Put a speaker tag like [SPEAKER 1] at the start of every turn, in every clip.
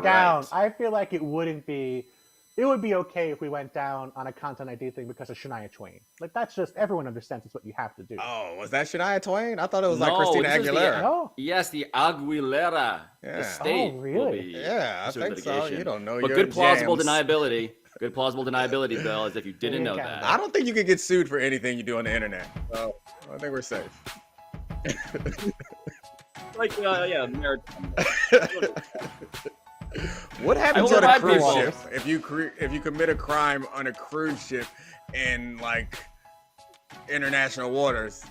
[SPEAKER 1] down.
[SPEAKER 2] Right.
[SPEAKER 1] I feel like it wouldn't be. It would be okay if we went down on a content ID thing because of Shania Twain. Like that's just everyone understands it's what you have to do.
[SPEAKER 3] Oh, was that Shania Twain? I thought it was like
[SPEAKER 2] No,
[SPEAKER 3] Christina
[SPEAKER 2] this is the
[SPEAKER 3] Aguilera.
[SPEAKER 1] No.
[SPEAKER 2] yes, the Aguilera
[SPEAKER 3] Yeah.
[SPEAKER 1] Oh,
[SPEAKER 2] estate will
[SPEAKER 1] really?
[SPEAKER 2] be
[SPEAKER 3] Yeah, I
[SPEAKER 2] pursuing
[SPEAKER 3] think so. You
[SPEAKER 2] litigation.
[SPEAKER 3] don't know
[SPEAKER 2] But
[SPEAKER 3] your
[SPEAKER 2] good plausible
[SPEAKER 3] jams.
[SPEAKER 2] deniability. Good plausible deniability, Bill, as if you didn't know
[SPEAKER 1] Yeah.
[SPEAKER 3] I
[SPEAKER 2] that.
[SPEAKER 3] don't think you can get sued for anything you do on the internet. So I think we're safe.
[SPEAKER 2] Like, yeah, maritime.
[SPEAKER 3] What
[SPEAKER 2] I
[SPEAKER 3] happens
[SPEAKER 2] will
[SPEAKER 3] on a
[SPEAKER 2] remind
[SPEAKER 3] cruise
[SPEAKER 2] people-
[SPEAKER 3] ship if you commit a crime on a cruise ship in like international waters?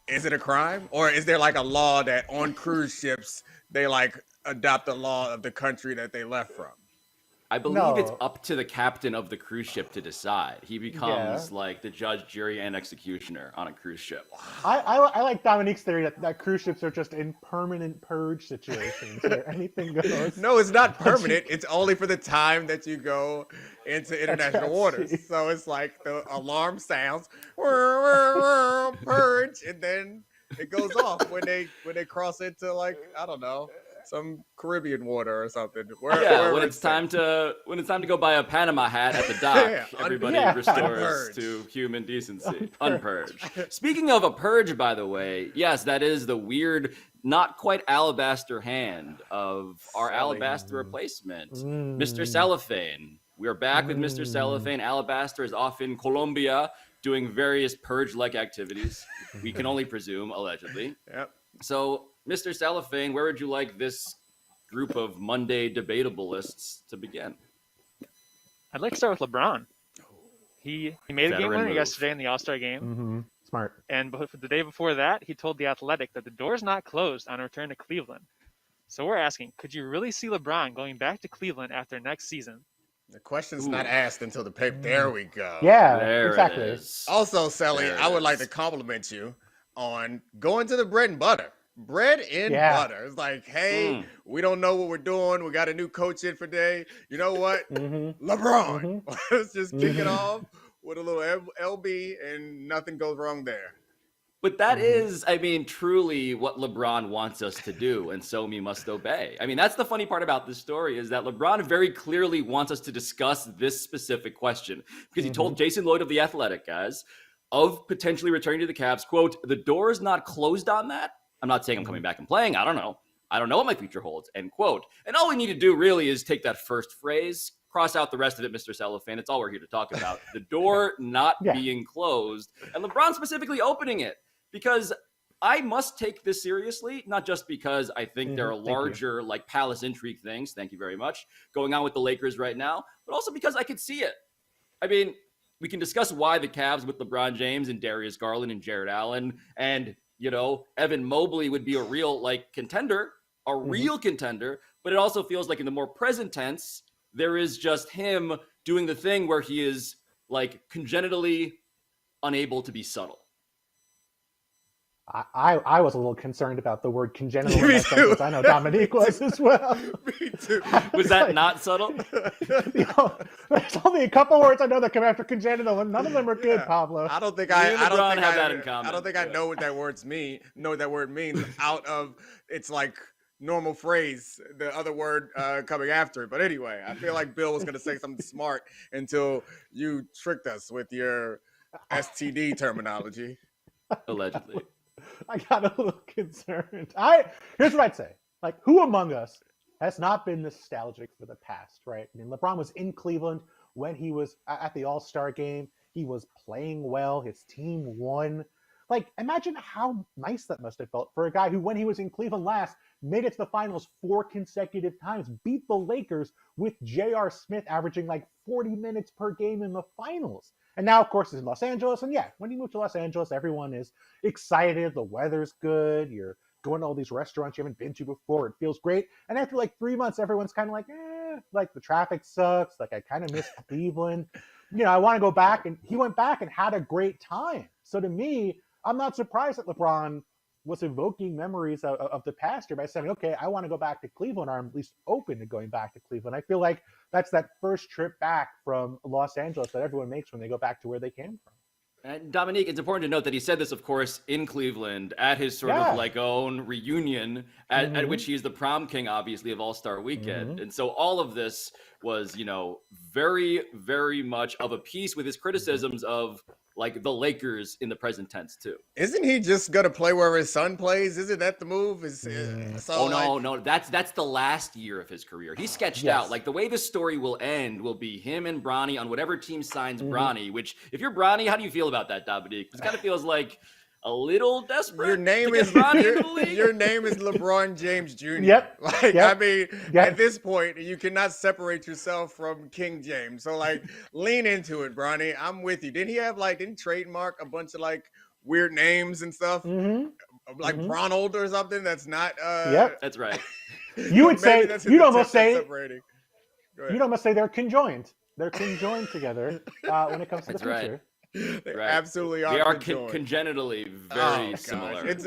[SPEAKER 3] Is it a crime, or is there like a law that on cruise ships they like adopt the law of the country that they left from?
[SPEAKER 2] I believe it's
[SPEAKER 1] No.
[SPEAKER 2] up to the captain of the cruise ship to decide. He becomes like the judge, jury, and executioner on a cruise ship.
[SPEAKER 1] I like Domonique's theory that cruise ships are just in permanent purge situations where anything goes.
[SPEAKER 3] No, it's not permanent. It's only for the time that you go into international waters.
[SPEAKER 1] see.
[SPEAKER 3] So it's like the alarm sounds, purge, and then it goes off when they cross into like I don't know some Caribbean water or something.
[SPEAKER 2] Yeah, when it's time to go buy a Panama hat at the dock,
[SPEAKER 3] Yeah,
[SPEAKER 2] everybody
[SPEAKER 1] yeah.
[SPEAKER 2] restores
[SPEAKER 3] Unpurged.
[SPEAKER 2] to human decency. Unpurged. Speaking of a purge, by the way, yes, that is the weird, not quite alabaster hand of our
[SPEAKER 3] Sally.
[SPEAKER 2] alabaster replacement,
[SPEAKER 1] Mm.
[SPEAKER 2] Mr. Cellophane. We're back with Mr. Cellophane. Alabaster is off in Colombia doing various purge-like activities. We can only presume, allegedly.
[SPEAKER 3] Yep.
[SPEAKER 2] So, Mr. Cellophane, where would you like this group of Monday debatableists to begin?
[SPEAKER 4] I'd like to start with LeBron. He made a game
[SPEAKER 2] Veteran
[SPEAKER 4] winner
[SPEAKER 2] move.
[SPEAKER 4] yesterday in the All-Star game.
[SPEAKER 1] Mm-hmm. Smart.
[SPEAKER 4] And the day before that, he told The Athletic that the door's not closed on a return to Cleveland. So we're asking, could you really see LeBron going back to Cleveland after next season?
[SPEAKER 3] The question's
[SPEAKER 2] Ooh.
[SPEAKER 3] not asked until the paper. There we go.
[SPEAKER 1] Yeah,
[SPEAKER 2] There
[SPEAKER 1] exactly.
[SPEAKER 2] it is.
[SPEAKER 3] Also, Sally,
[SPEAKER 2] There it
[SPEAKER 3] I would like
[SPEAKER 2] is.
[SPEAKER 3] to compliment you on going to the bread and butter. Bread and
[SPEAKER 1] Yeah.
[SPEAKER 3] butter. It's like, hey, we don't know what we're doing. We got a new coach in for today. You know what?
[SPEAKER 1] Mm-hmm.
[SPEAKER 3] LeBron. Let's just kick it
[SPEAKER 1] Mhm.
[SPEAKER 3] off with a little LB and nothing goes wrong there.
[SPEAKER 2] But that
[SPEAKER 1] Mhm.
[SPEAKER 2] is, I mean, truly what LeBron wants us to do, and so we must obey. I mean, that's the funny part about this story is that LeBron very clearly wants us to discuss this specific question because he told Jason Lloyd of The Athletic, guys, of potentially returning to the Cavs, quote, the door is not closed on that. I'm not saying I'm coming back and playing. I don't know. I don't know what my future holds, end quote. And all we need to do really is take that first phrase, cross out the rest of it, Mr. Cellophane. It's all we're here to talk about. The door not
[SPEAKER 1] Yeah.
[SPEAKER 2] being closed, and LeBron specifically opening it. Because I must take this seriously, not just because I think there are
[SPEAKER 1] Thank you.
[SPEAKER 2] larger, like palace intrigue things, thank you very much, going on with the Lakers right now, but also because I could see it. I mean, we can discuss why the Cavs with LeBron James and Darius Garland and Jared Allen and, you know, Evan Mobley would be a real, like, contender, real contender, but it also feels like in the more present tense, there is just him doing the thing where he is, like, congenitally unable to be subtle.
[SPEAKER 1] I was a little concerned about the word congenital in
[SPEAKER 3] Me
[SPEAKER 1] that
[SPEAKER 3] too.
[SPEAKER 1] sentence. I know Domonique was as well.
[SPEAKER 3] Me too.
[SPEAKER 2] Was that not subtle?
[SPEAKER 1] You know, there's only a couple words I know that come after congenital, and none of them are good,
[SPEAKER 3] Yeah.
[SPEAKER 1] Pablo.
[SPEAKER 3] I don't think
[SPEAKER 2] Me and
[SPEAKER 3] I don't
[SPEAKER 2] LeBron
[SPEAKER 3] think
[SPEAKER 2] have
[SPEAKER 3] I,
[SPEAKER 2] that in common.
[SPEAKER 3] I don't think I
[SPEAKER 2] Yeah.
[SPEAKER 3] know what that word means out of its like normal phrase, the other word coming after it. But anyway, I feel like Bill was gonna say something smart until you tricked us with your STD terminology.
[SPEAKER 2] Allegedly.
[SPEAKER 1] I got a little concerned. Here's what I'd say. Like, who among us has not been nostalgic for the past, right? I mean, LeBron was in Cleveland when he was at the All-Star game. He was playing well. His team won. Like, imagine how nice that must have felt for a guy who, when he was in Cleveland last, made it to the finals 4 consecutive times, beat the Lakers with J.R. Smith averaging like 40 minutes per game in the finals. And now, of course, he's in Los Angeles. And yeah, when you move to Los Angeles, everyone is excited. The weather's good. You're going to all these restaurants you haven't been to before. It feels great. And after like 3 months, everyone's kind of like, like the traffic sucks. Like I kind of miss Cleveland. You know, I want to go back. And he went back and had a great time. So to me, I'm not surprised that LeBron was evoking memories of the past year by saying, okay, I want to go back to Cleveland, or I'm at least open to going back to Cleveland. I feel like that's that first trip back from Los Angeles that everyone makes when they go back to where they came from.
[SPEAKER 2] And Domonique, it's important to note that he said this, of course, in Cleveland at his sort of like own reunion at which he is the prom king, obviously, of All-Star Weekend. And so all of this was, very, very much of a piece with his criticisms of like the Lakers in the present tense too.
[SPEAKER 3] Isn't he just gonna play where his son plays? Isn't that the move?
[SPEAKER 2] No, that's the last year of his career. He sketched out like the way this story will end will be him and Bronny on whatever team signs Bronny. Which, if you're Bronny, how do you feel about that, Dominique? It kind of feels like a little desperate.
[SPEAKER 3] Your name is your name is LeBron James Jr.
[SPEAKER 1] Yep.
[SPEAKER 3] I mean, at this point, you cannot separate yourself from King James. So like, lean into it, Bronny. I'm with you. Didn't he trademark a bunch of like weird names and stuff? Like Ronald or something? That's not.
[SPEAKER 2] That's right.
[SPEAKER 1] You would say you'd almost say they're conjoined. They're conjoined together when it comes to the future.
[SPEAKER 3] They absolutely are.
[SPEAKER 2] They are congenitally very similar.
[SPEAKER 3] It's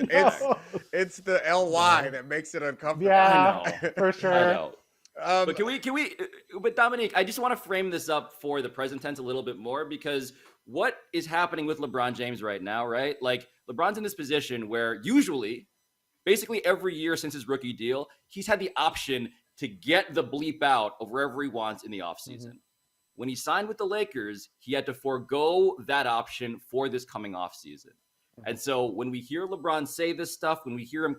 [SPEAKER 3] the LY that makes it uncomfortable.
[SPEAKER 1] Yeah,
[SPEAKER 2] I know.
[SPEAKER 1] for sure.
[SPEAKER 2] I know. But but Dominique, I just want to frame this up for the present tense a little bit more, because what is happening with LeBron James right now, right? Like, LeBron's in this position where usually, basically every year since his rookie deal, he's had the option to get the bleep out of wherever he wants in the offseason. When he signed with the Lakers, he had to forego that option for this coming offseason. And so when we hear LeBron say this stuff, when we hear him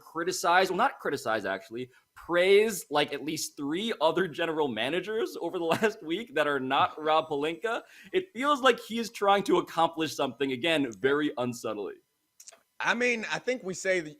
[SPEAKER 2] praise like at least 3 other general managers over the last week that are not Rob Pelinka, it feels like he is trying to accomplish something, again, very unsubtly.
[SPEAKER 3] I mean, I think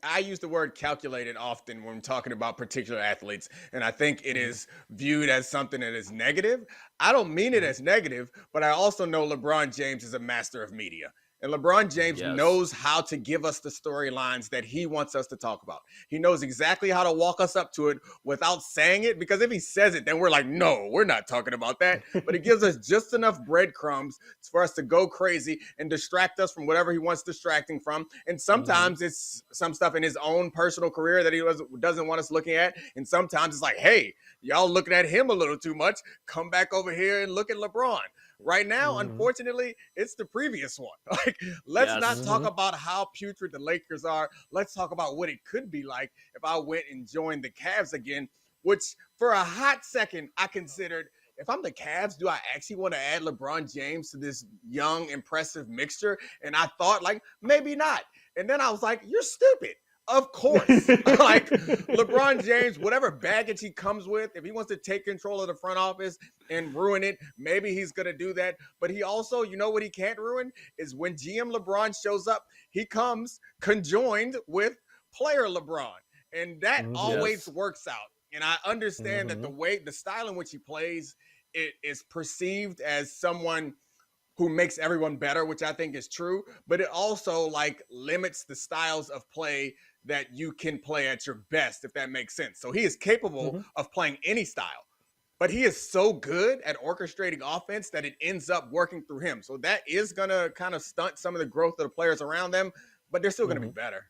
[SPEAKER 3] I use the word calculated often when talking about particular athletes, and I think it is viewed as something that is negative. I don't mean it as negative, but I also know LeBron James is a master of media. And LeBron James knows how to give us the storylines that he wants us to talk about. He knows exactly how to walk us up to it without saying it, because if he says it, then we're like, no, we're not talking about that. But it gives us just enough breadcrumbs for us to go crazy and distract us from whatever he wants distracting from. And sometimes it's some stuff in his own personal career that he doesn't want us looking at. And sometimes it's like, hey, y'all looking at him a little too much. Come back over here and look at LeBron. Right now, unfortunately, it's the previous one. Like, let's not talk about how putrid the Lakers are. Let's talk about what it could be like if I went and joined the Cavs again, which for a hot second, I considered, if I'm the Cavs, do I actually want to add LeBron James to this young, impressive mixture? And I thought, like, maybe not. And then I was like, you're stupid. Of course. Like, LeBron James, whatever baggage he comes with, if he wants to take control of the front office and ruin it, maybe he's going to do that. But he also, what he can't ruin is when GM LeBron shows up, he comes conjoined with player LeBron. And that always works out. And I understand that the style in which he plays, it is perceived as someone who makes everyone better, which I think is true. But it also like limits the styles of play that you can play at your best, if that makes sense. So he is capable of playing any style, but he is so good at orchestrating offense that it ends up working through him. So that is going to kind of stunt some of the growth of the players around them, but they're still going to be better.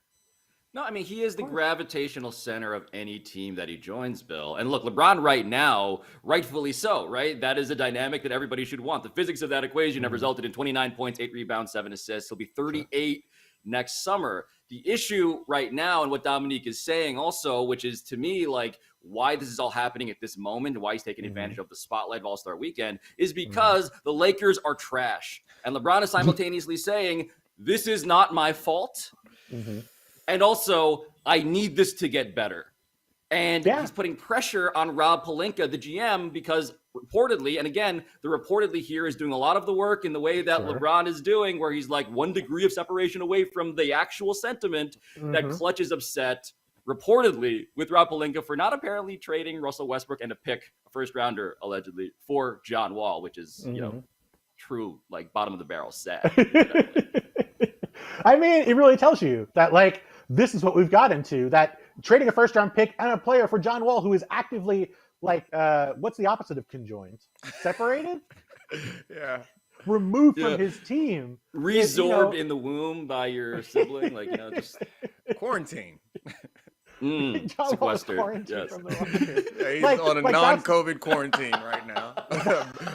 [SPEAKER 2] No, I mean, he is the gravitational center of any team that he joins, Bill. And look, LeBron right now, rightfully so, right? That is a dynamic that everybody should want. The physics of that equation have resulted in 29 points, 8 rebounds, 7 assists. He'll be 38 next summer. The issue right now, and what Domonique is saying also, which is to me like why this is all happening at this moment, why he's taking advantage of the spotlight of All-Star Weekend, is because the Lakers are trash. And LeBron is simultaneously saying, this is not my fault. And also, I need this to get better. And he's putting pressure on Rob Pelinka, the GM, because reportedly, and again, the reportedly here is doing a lot of the work in the way that LeBron is doing, where he's like 1 degree of separation away from the actual sentiment that Clutch is upset, reportedly, with Rob Pelinka for not apparently trading Russell Westbrook and a first rounder, allegedly, for John Wall, which is, true, like bottom of the barrel sad.
[SPEAKER 1] I mean, it really tells you that, like, this is what we've got into, that trading a first-round pick and a player for John Wall, who is actively, like, what's the opposite of conjoined? Separated? Removed from his team.
[SPEAKER 2] Resorbed in the womb by your sibling, like, just...
[SPEAKER 3] Quarantine.
[SPEAKER 2] Sequestered. Yes.
[SPEAKER 3] From the he's on a non-COVID quarantine right now.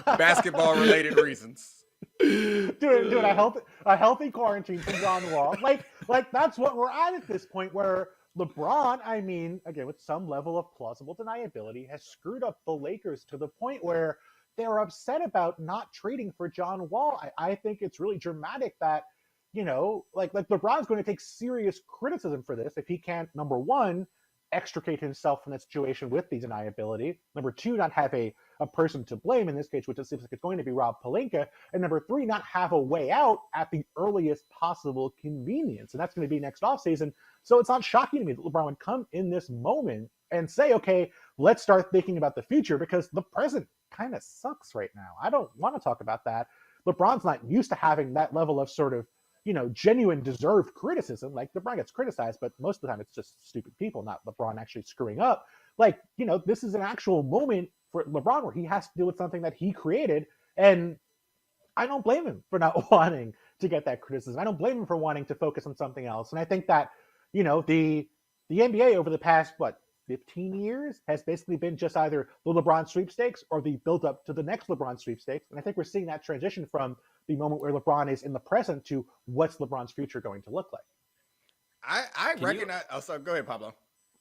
[SPEAKER 3] Basketball-related reasons.
[SPEAKER 1] doing a healthy quarantine from John Wall. Like that's what we're at this point where LeBron, I mean, again, with some level of plausible deniability, has screwed up the Lakers to the point where they're upset about not trading for John Wall. I think it's really dramatic that, like LeBron's going to take serious criticism for this if he can't, number one, extricate himself from that situation with the deniability. Number two, not have a person to blame, in this case, which it seems like it's going to be Rob Pelinka. And number three, not have a way out at the earliest possible convenience. And that's going to be next offseason. So it's not shocking to me that LeBron would come in this moment and say, okay, let's start thinking about the future because the present kind of sucks right now. I don't want to talk about that. LeBron's not used to having that level of sort of, genuine deserved criticism. Like LeBron gets criticized, but most of the time it's just stupid people, not LeBron actually screwing up. Like, this is an actual moment for LeBron where he has to deal with something that he created. And I don't blame him for not wanting to get that criticism. I don't blame him for wanting to focus on something else. And I think that, the NBA over the past, 15 years has basically been just either the LeBron sweepstakes or the build up to the next LeBron sweepstakes. And I think we're seeing that transition from the moment where LeBron is in the present to what's LeBron's future going to look like.
[SPEAKER 3] I recognize. So go ahead, Pablo.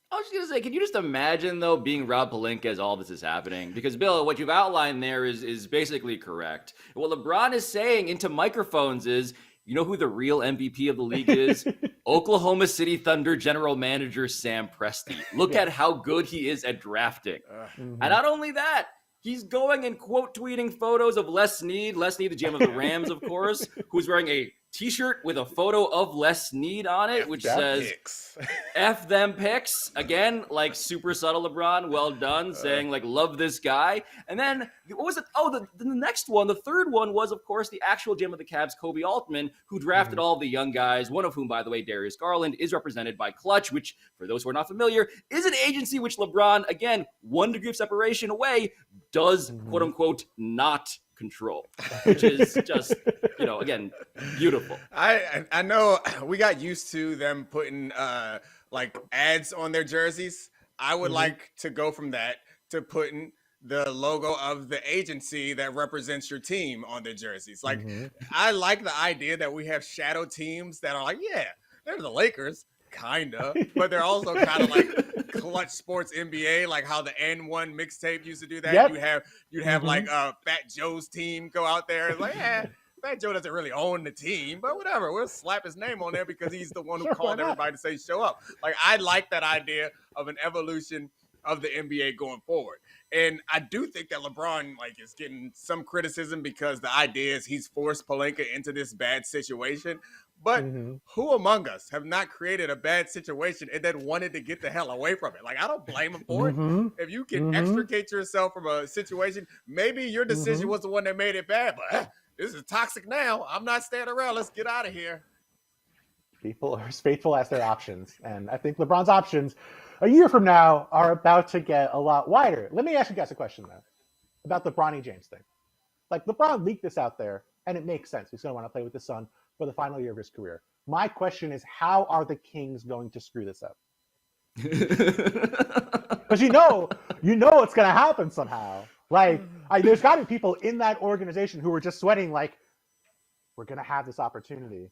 [SPEAKER 2] I was just going to say, can you just imagine, though, being Rob Pelinka as all this is happening? Because, Bill, what you've outlined there is basically correct. What LeBron is saying into microphones is, you know who the real MVP of the league is? Oklahoma City Thunder general manager Sam Presti. Look at how good he is at drafting. And not only that, he's going and quote tweeting photos of Les Snead, the GM of the Rams, of course, who's wearing a t-shirt with a photo of Les Snead on it, which says
[SPEAKER 3] picks.
[SPEAKER 2] F them picks. Again, like super subtle LeBron, well done, saying like love this guy. And then what was it? Oh, the next one, the third one was, of course, the actual GM of the Cavs, Kobe Altman, who drafted all of the young guys, one of whom, by the way, Darius Garland, is represented by Clutch, which, for those who are not familiar, is an agency which LeBron, again, 1 degree of separation away, does quote unquote not control, which is just, again, beautiful.
[SPEAKER 3] I know we got used to them putting like ads on their jerseys. I would like to go from that to putting the logo of the agency that represents your team on their jerseys. Like, I like the idea that we have shadow teams that are like, yeah, they're the Lakers, kind of, but they're also kind of like Clutch Sports NBA, like how the N1 mixtape used to do that. Yep. You'd have like Fat Joe's team go out there and like, yeah, Fat Joe doesn't really own the team, but whatever, we'll slap his name on there because he's the one who called everybody to say show up. Like, I like that idea of an evolution of the NBA going forward. And I do think that LeBron is getting some criticism because the idea is he's forced Pelinka into this bad situation. But who among us have not created a bad situation and then wanted to get the hell away from it? Like, I don't blame him for it. If you can extricate yourself from a situation, maybe your decision was the one that made it bad, but this is toxic now. I'm not staying around. Let's get out of here.
[SPEAKER 1] People are as faithful as their options. And I think LeBron's options a year from now are about to get a lot wider. Let me ask you guys a question, though, about the Bronny James thing. Like, LeBron leaked this out there, and it makes sense. He's going to want to play with his son for the final year of his career. My question is, how are the Kings going to screw this up? Because you know it's going to happen somehow. Like, there's got to be people in that organization who are just sweating like, we're going to have this opportunity.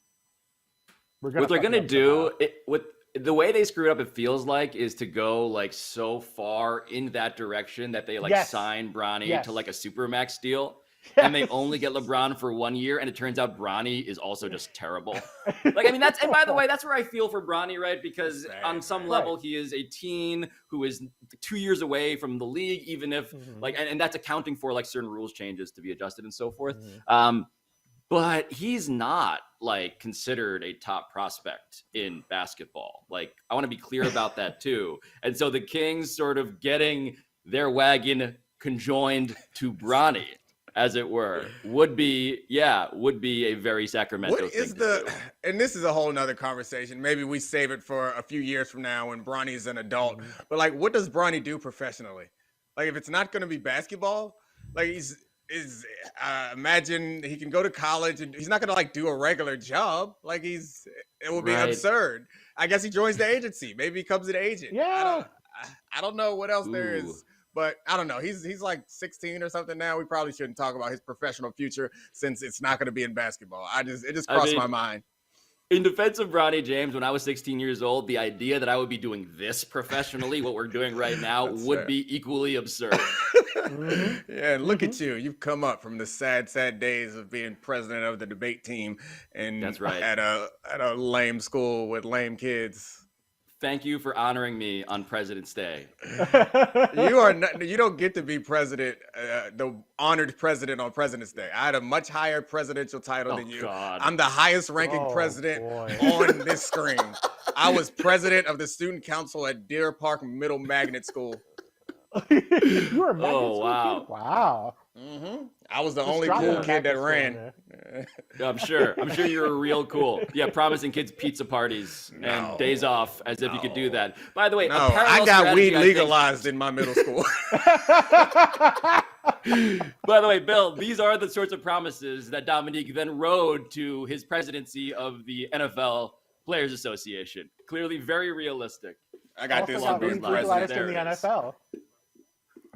[SPEAKER 2] What they're going to do, with the way they screw it up, it feels like, is to go so far in that direction that they sign Bronny to a Supermax deal. Yes. And they only get LeBron for 1 year, and it turns out Bronny is also just terrible. And by the way, that's where I feel for Bronny, right? Because on some level, he is a teen who is 2 years away from the league, even if and that's accounting for certain rules changes to be adjusted and so forth. But he's not considered a top prospect in basketball. I want to be clear about that too. And so the Kings sort of getting their wagon conjoined to Bronny, as it were, would be a very Sacramento thing to do.
[SPEAKER 3] And this is a whole nother conversation. Maybe we save it for a few years from now when Bronny's an adult. But what does Bronny do professionally? If it's not going to be basketball, imagine he can go to college and he's not going to do a regular job. It would be absurd. I guess he joins the agency. Maybe he becomes an agent.
[SPEAKER 1] Yeah.
[SPEAKER 3] I don't know what else there is But I don't know. He's like 16 or something now. We probably shouldn't talk about his professional future since it's not going to be in basketball. It just crossed my mind.
[SPEAKER 2] In defense of Bronny James, when I was 16 years old, the idea that I would be doing this professionally, what we're doing right now, would be equally absurd.
[SPEAKER 3] Yeah, and look at you. You've come up from the sad days of being president of the debate team and
[SPEAKER 2] That's right.
[SPEAKER 3] at a lame school with lame kids.
[SPEAKER 2] Thank you for honoring me on President's Day.
[SPEAKER 3] You don't get to be president, the honored president on President's Day. I had a much higher presidential title than you.
[SPEAKER 2] God.
[SPEAKER 3] I'm the highest ranking president on this screen. I was president of the student council at Deer Park Middle Magnet School.
[SPEAKER 1] You were a magnet
[SPEAKER 2] Oh,
[SPEAKER 1] school
[SPEAKER 2] wow.
[SPEAKER 1] kid? Wow.
[SPEAKER 3] Mm-hmm. I was the
[SPEAKER 1] Just
[SPEAKER 3] only
[SPEAKER 1] dropping
[SPEAKER 3] cool
[SPEAKER 1] a
[SPEAKER 3] kid that
[SPEAKER 1] magnet
[SPEAKER 3] ran.
[SPEAKER 2] I'm sure you're real cool. Yeah, promising kids pizza parties and days off as if you could do that. By the way,
[SPEAKER 3] No,
[SPEAKER 2] a parallel
[SPEAKER 3] I got
[SPEAKER 2] strategy,
[SPEAKER 3] weed
[SPEAKER 2] I think-
[SPEAKER 3] legalized in my middle school.
[SPEAKER 2] By the way, Bill, these are the sorts of promises that Domonique then rode to his presidency of the NFL Players Association. Clearly very realistic.
[SPEAKER 3] I got
[SPEAKER 1] Also
[SPEAKER 3] this
[SPEAKER 1] got
[SPEAKER 3] one being
[SPEAKER 1] weed
[SPEAKER 2] president.
[SPEAKER 1] legalized
[SPEAKER 3] president.
[SPEAKER 1] in the
[SPEAKER 2] There it is.
[SPEAKER 1] NFL.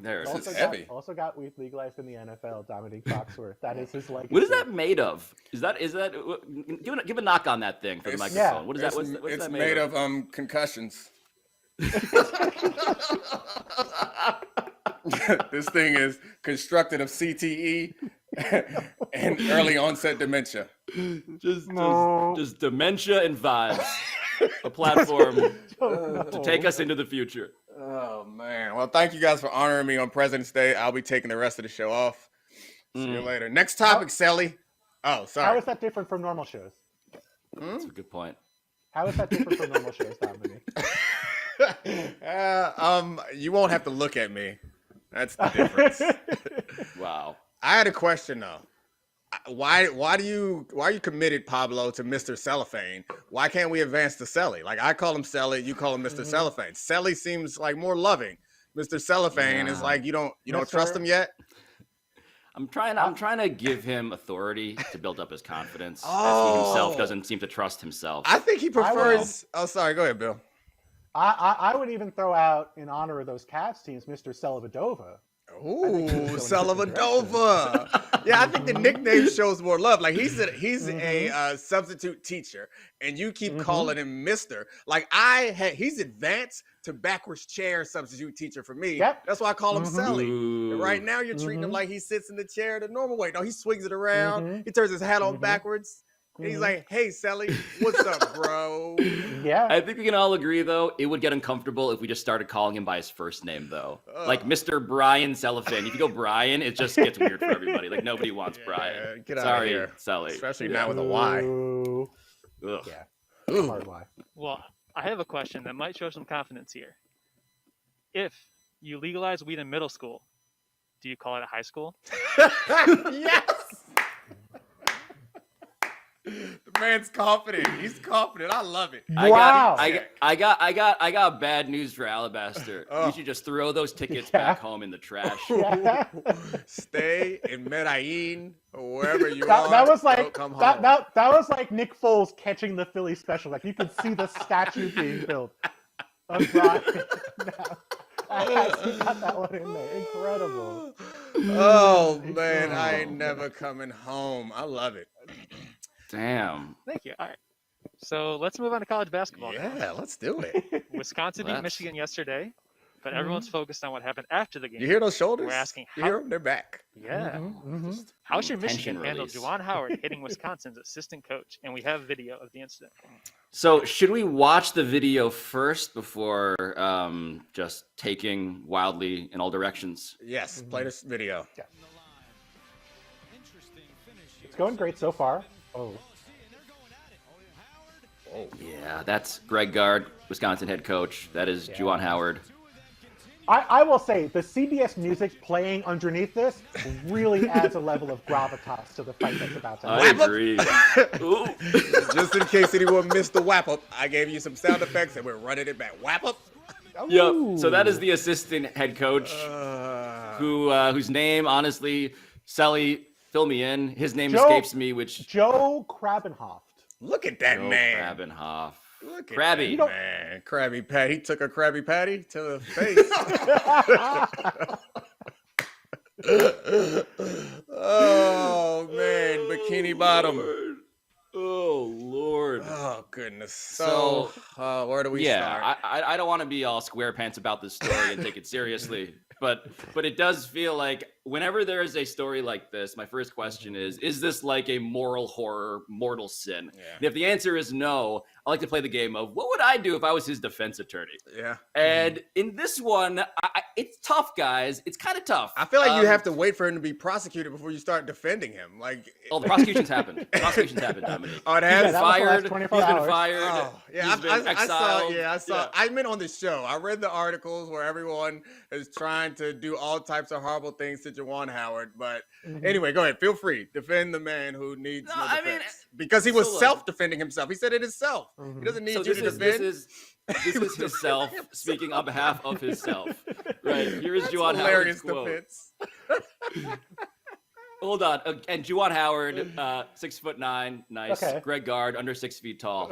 [SPEAKER 2] There it
[SPEAKER 3] Also
[SPEAKER 2] is.
[SPEAKER 3] heavy.
[SPEAKER 1] Also got weed legalized in the NFL. Domonique Foxworth. That is his legacy.
[SPEAKER 2] What is that made of? Is that give a knock on that thing for the
[SPEAKER 3] It's-
[SPEAKER 2] microphone.
[SPEAKER 1] yeah.
[SPEAKER 2] What is that? What's
[SPEAKER 3] It's
[SPEAKER 2] that
[SPEAKER 3] made
[SPEAKER 2] of?
[SPEAKER 3] of concussions. This thing is constructed of CTE and early onset dementia.
[SPEAKER 2] Just dementia and vibes. A platform to take us into the future.
[SPEAKER 3] Oh man. Well, thank you guys for honoring me on President's Day. I'll be taking the rest of the show off. See you later. Next topic, Sally. Oh,
[SPEAKER 1] How
[SPEAKER 3] sorry.
[SPEAKER 1] is that different from normal shows?
[SPEAKER 2] That's a good point.
[SPEAKER 1] How is that different from normal shows, Dominique?
[SPEAKER 3] You won't have to look at me. That's the difference.
[SPEAKER 2] Wow.
[SPEAKER 3] I had a question though. Why are you committed, Pablo, to Mr. Cellophane? Why can't we advance to Selly? Like I call him Selly, you call him Mr. Cellophane. Selly seems like more loving. Mr. Cellophane is like you don't trust him yet.
[SPEAKER 2] I'm trying to give him authority to build up his confidence. As he himself doesn't seem to trust himself.
[SPEAKER 3] I think he prefers. Oh, sorry. Go ahead, Bill.
[SPEAKER 1] I would even throw out, in honor of those Cavs teams, Mr. Selvadova.
[SPEAKER 3] Ooh, Selvadova. Yeah, I think the nickname shows more love. Like he's a substitute teacher, and you keep calling him Mister. Like he's advanced to backwards chair substitute teacher for me.
[SPEAKER 1] Yep.
[SPEAKER 3] That's why I call him Selly.
[SPEAKER 2] Ooh.
[SPEAKER 3] And right now, you're treating him like he sits in the chair the normal way. No, he swings it around. He turns his hat on backwards. And he's like, "Hey, Selly, what's up, bro?"
[SPEAKER 1] Yeah.
[SPEAKER 2] I think we can all agree, though, it would get uncomfortable if we just started calling him by his first name, though. Like Mr. Brian Cellophane. If you go Brian, it just gets weird for everybody. Like, nobody wants Brian.
[SPEAKER 3] Get out
[SPEAKER 2] Sorry,
[SPEAKER 3] of here.
[SPEAKER 2] Sally.
[SPEAKER 3] Especially now with a Y.
[SPEAKER 1] Ooh.
[SPEAKER 2] Ugh.
[SPEAKER 1] Yeah. Hard Y.
[SPEAKER 4] Well, I have a question that might show some confidence here. If you legalize weed in middle school, do you call it a high school?
[SPEAKER 3] Yes. The man's confident. He's confident. I love it.
[SPEAKER 1] Wow.
[SPEAKER 2] I got bad news for Alabaster.
[SPEAKER 3] Oh.
[SPEAKER 2] You should just throw those tickets back home in the trash.
[SPEAKER 1] Yeah.
[SPEAKER 3] Stay in Medellin or wherever you are.
[SPEAKER 1] That was
[SPEAKER 3] Don't
[SPEAKER 1] like
[SPEAKER 3] come home.
[SPEAKER 1] that was like Nick Foles catching the Philly special. Like you could see the statue being built of Brian. I got that one in there. Incredible.
[SPEAKER 3] Oh man, I ain't never coming home. I love it.
[SPEAKER 2] Damn.
[SPEAKER 4] Thank you. All right. So let's move on to college basketball now.
[SPEAKER 3] Yeah, let's do it.
[SPEAKER 4] Wisconsin beat
[SPEAKER 2] Let's.
[SPEAKER 4] Michigan yesterday, but everyone's focused on what happened after the game.
[SPEAKER 3] You hear those shoulders?
[SPEAKER 4] We're asking
[SPEAKER 3] You
[SPEAKER 4] how-
[SPEAKER 3] hear them? They're back.
[SPEAKER 4] Yeah.
[SPEAKER 1] Mm-hmm.
[SPEAKER 4] How should
[SPEAKER 2] Tension
[SPEAKER 4] Michigan handle
[SPEAKER 2] release.
[SPEAKER 4] Juwan Howard hitting Wisconsin's assistant coach? And we have video of the incident.
[SPEAKER 2] So should we watch the video first before just taking wildly in all directions?
[SPEAKER 3] Yes, play this video.
[SPEAKER 1] It's going great so far. Oh.
[SPEAKER 2] Yeah, that's Greg Gard, Wisconsin head coach. That is Juwan Howard.
[SPEAKER 1] I will say the CBS music playing underneath this really adds a level of gravitas to the fight that's about to
[SPEAKER 2] I
[SPEAKER 1] happen.
[SPEAKER 2] agree. Ooh.
[SPEAKER 3] Just in case anyone missed the whap up, I gave you some sound effects and we're running it back. Whap up.
[SPEAKER 2] Yep. So that is the assistant head coach, whose name, honestly, Sully, fill me in. His name escapes me, which
[SPEAKER 1] Joe Krabenhoft.
[SPEAKER 3] Look at that
[SPEAKER 2] Joe
[SPEAKER 3] man.
[SPEAKER 2] Krabenhoff.
[SPEAKER 3] Look at
[SPEAKER 2] Krabby.
[SPEAKER 3] that, man. Krabby Patty. He took a Krabby Patty to the face. Oh, man. Bikini Bottom.
[SPEAKER 2] Lord. Oh, Lord.
[SPEAKER 3] Oh, goodness. So where do we start?
[SPEAKER 2] I don't want to be all square pants about this story and take it seriously, but it does feel like whenever there is a story like this, my first question is this like a moral horror, mortal sin?
[SPEAKER 3] Yeah.
[SPEAKER 2] And if the answer is no, I like to play the game of what would I do if I was his defense attorney?
[SPEAKER 3] Yeah.
[SPEAKER 2] And in this one, it's tough, guys. It's kind of tough.
[SPEAKER 3] I feel like you have to wait for him to be prosecuted before you start defending him. Like,
[SPEAKER 2] the prosecution's happened. Prosecution's happened, Dominique.
[SPEAKER 3] Oh, it has?
[SPEAKER 2] He's been fired. He's
[SPEAKER 1] 24
[SPEAKER 2] been
[SPEAKER 1] hours.
[SPEAKER 2] fired.
[SPEAKER 3] Oh, yeah,
[SPEAKER 2] He's been exiled.
[SPEAKER 3] I saw. I meant on the show. I read the articles where everyone is trying to do all types of horrible things to Juwan Howard. But anyway, go ahead. Feel free. Defend the man who needs no defense. Because he was self-defending himself. He said it himself. He doesn't need you to defend.
[SPEAKER 2] This is himself speaking on behalf of himself. Right. Here is Juwan Howard's quote.
[SPEAKER 3] Defense.
[SPEAKER 2] Hold on. And Juwan Howard, 6'9", nice.
[SPEAKER 1] Okay.
[SPEAKER 2] Greg Gard, under 6 feet tall.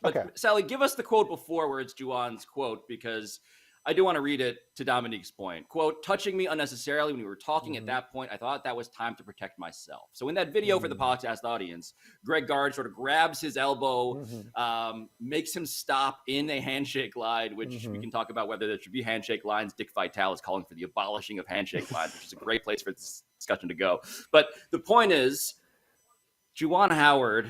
[SPEAKER 2] But
[SPEAKER 1] okay.
[SPEAKER 2] Sally, give us the quote before where it's Juwan's quote, because I do want to read it to Dominique's point. Quote, touching me unnecessarily when we were talking at that point, I thought that was time to protect myself. So in that video for the podcast audience, Greg Gard sort of grabs his elbow, makes him stop in a handshake line, which we can talk about whether there should be handshake lines. Dick Vitale is calling for the abolishing of handshake lines, which is a great place for this discussion to go. But the point is, Juwan Howard,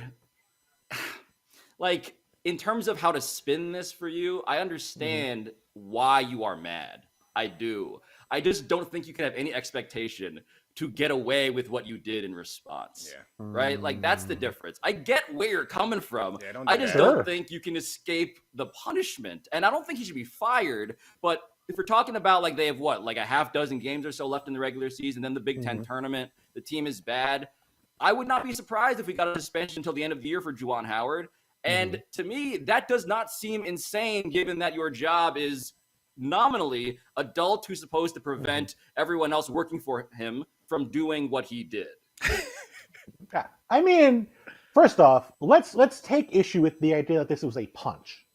[SPEAKER 2] like, in terms of how to spin this for you, I understand why you are mad. I do. I just don't think you can have any expectation to get away with what you did in response. Yeah. Right? Like, that's the difference. I get where you're coming from. Yeah, I just don't think you can escape the punishment. And I don't think he should be fired. But if we're talking about, like, they have what, like a half dozen games or so left in the regular season, then the Big Ten tournament, the team is bad. I would not be surprised if we got a suspension until the end of the year for Juwan Howard. And to me, that does not seem insane, given that your job is nominally adult who's supposed to prevent everyone else working for him from doing what he did.
[SPEAKER 1] Yeah. I mean, first off, let's take issue with the idea that this was a punch.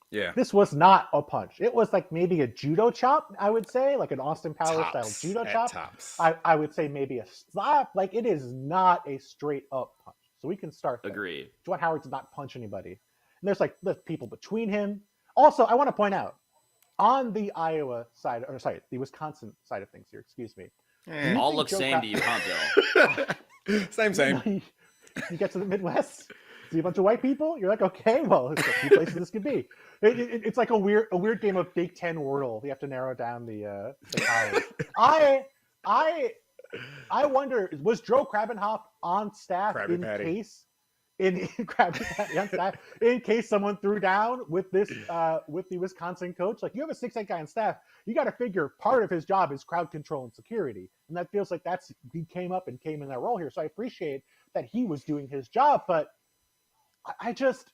[SPEAKER 3] Yeah.
[SPEAKER 1] This was not a punch. It was like maybe a judo chop, I would say, like an Austin Powers style judo chop.
[SPEAKER 3] Tops.
[SPEAKER 1] I would say maybe a slap. Like, it is not a straight up punch. So we can start there.
[SPEAKER 2] Agree.
[SPEAKER 1] Juwan Howard did not punch anybody. And there's people between him. Also, I want to point out, on the the Wisconsin side of things here, excuse me.
[SPEAKER 2] All look same to you, huh,
[SPEAKER 3] Bill? Same.
[SPEAKER 1] You get to the Midwest, see a bunch of white people, you're like, okay, well, there's a few places this could be. It's like a weird game of Big Ten Wordle. You have to narrow down the college. I wonder, was Joe Krabbenhoft on staff in case someone threw down with the Wisconsin coach? Like, you have a 6'8" guy on staff, you got to figure part of his job is crowd control and security, and that feels like he came in that role here. So I appreciate that he was doing his job, but I just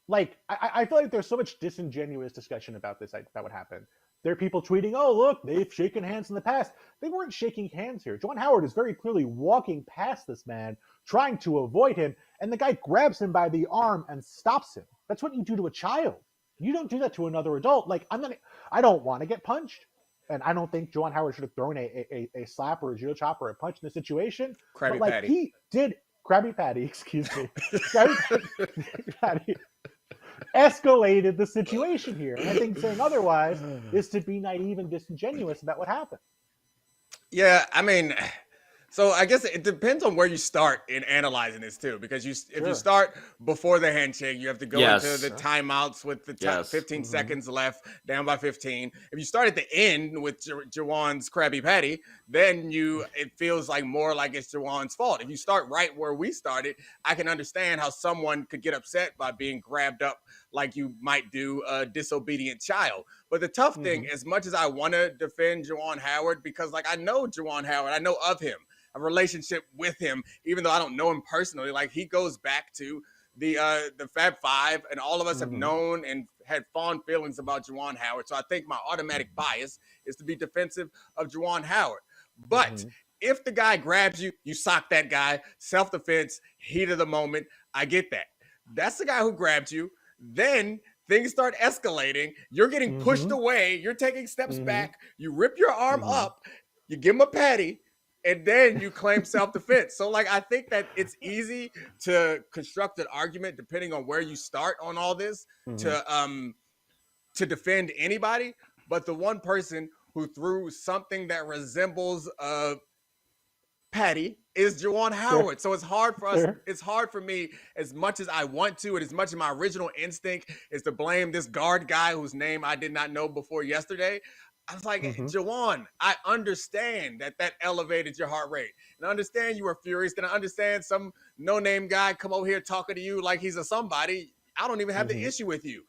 [SPEAKER 1] like I feel like there's so much disingenuous discussion about this that would happen. There are people tweeting, oh, look, they've shaken hands in the past. They weren't shaking hands here. Juwan Howard is very clearly walking past this man, trying to avoid him, and the guy grabs him by the arm and stops him. That's what you do to a child. You don't do that to another adult. Like, I don't want to get punched, and I don't think Juwan Howard should have thrown a slap or a judo chop or a punch in this situation.
[SPEAKER 3] Krabby Patty.
[SPEAKER 1] He did Krabby Patty, excuse me. Krabby Patty escalated the situation here. And I think saying otherwise is to be naive and disingenuous about what happened.
[SPEAKER 3] Yeah, I mean, so I guess it depends on where you start in analyzing this too, because if you start before the handshake, you have to go into the timeouts with the 15 seconds left, down by 15. If you start at the end with Juwan's Krabby Patty, then it feels like more like it's Juwan's fault. If you start right where we started, I can understand how someone could get upset by being grabbed up like you might do a disobedient child. But the tough thing, as much as I want to defend Juwan Howard, because like I know Juwan Howard, I know of him, a relationship with him, even though I don't know him personally. Like, he goes back to the Fab Five, and all of us have known and had fond feelings about Juwan Howard. So I think my automatic bias is to be defensive of Juwan Howard. But if the guy grabs you, you sock that guy, self-defense, heat of the moment. I get that. That's the guy who grabbed you. Then things start escalating. You're getting pushed away. You're taking steps back. You rip your arm up. You give him a patty. And then you claim self-defense. So, like, I think that it's easy to construct an argument depending on where you start on all this to defend anybody. But the one person who threw something that resembles a patty is Juwan Howard. So it's hard for us. It's hard for me, as much as I want to, and as much as my original instinct is to blame this guard guy whose name I did not know before yesterday. I was like, Juwan, I understand that elevated your heart rate. And I understand you were furious. And I understand some no-name guy come over here talking to you like he's a somebody. I don't even have the issue with you.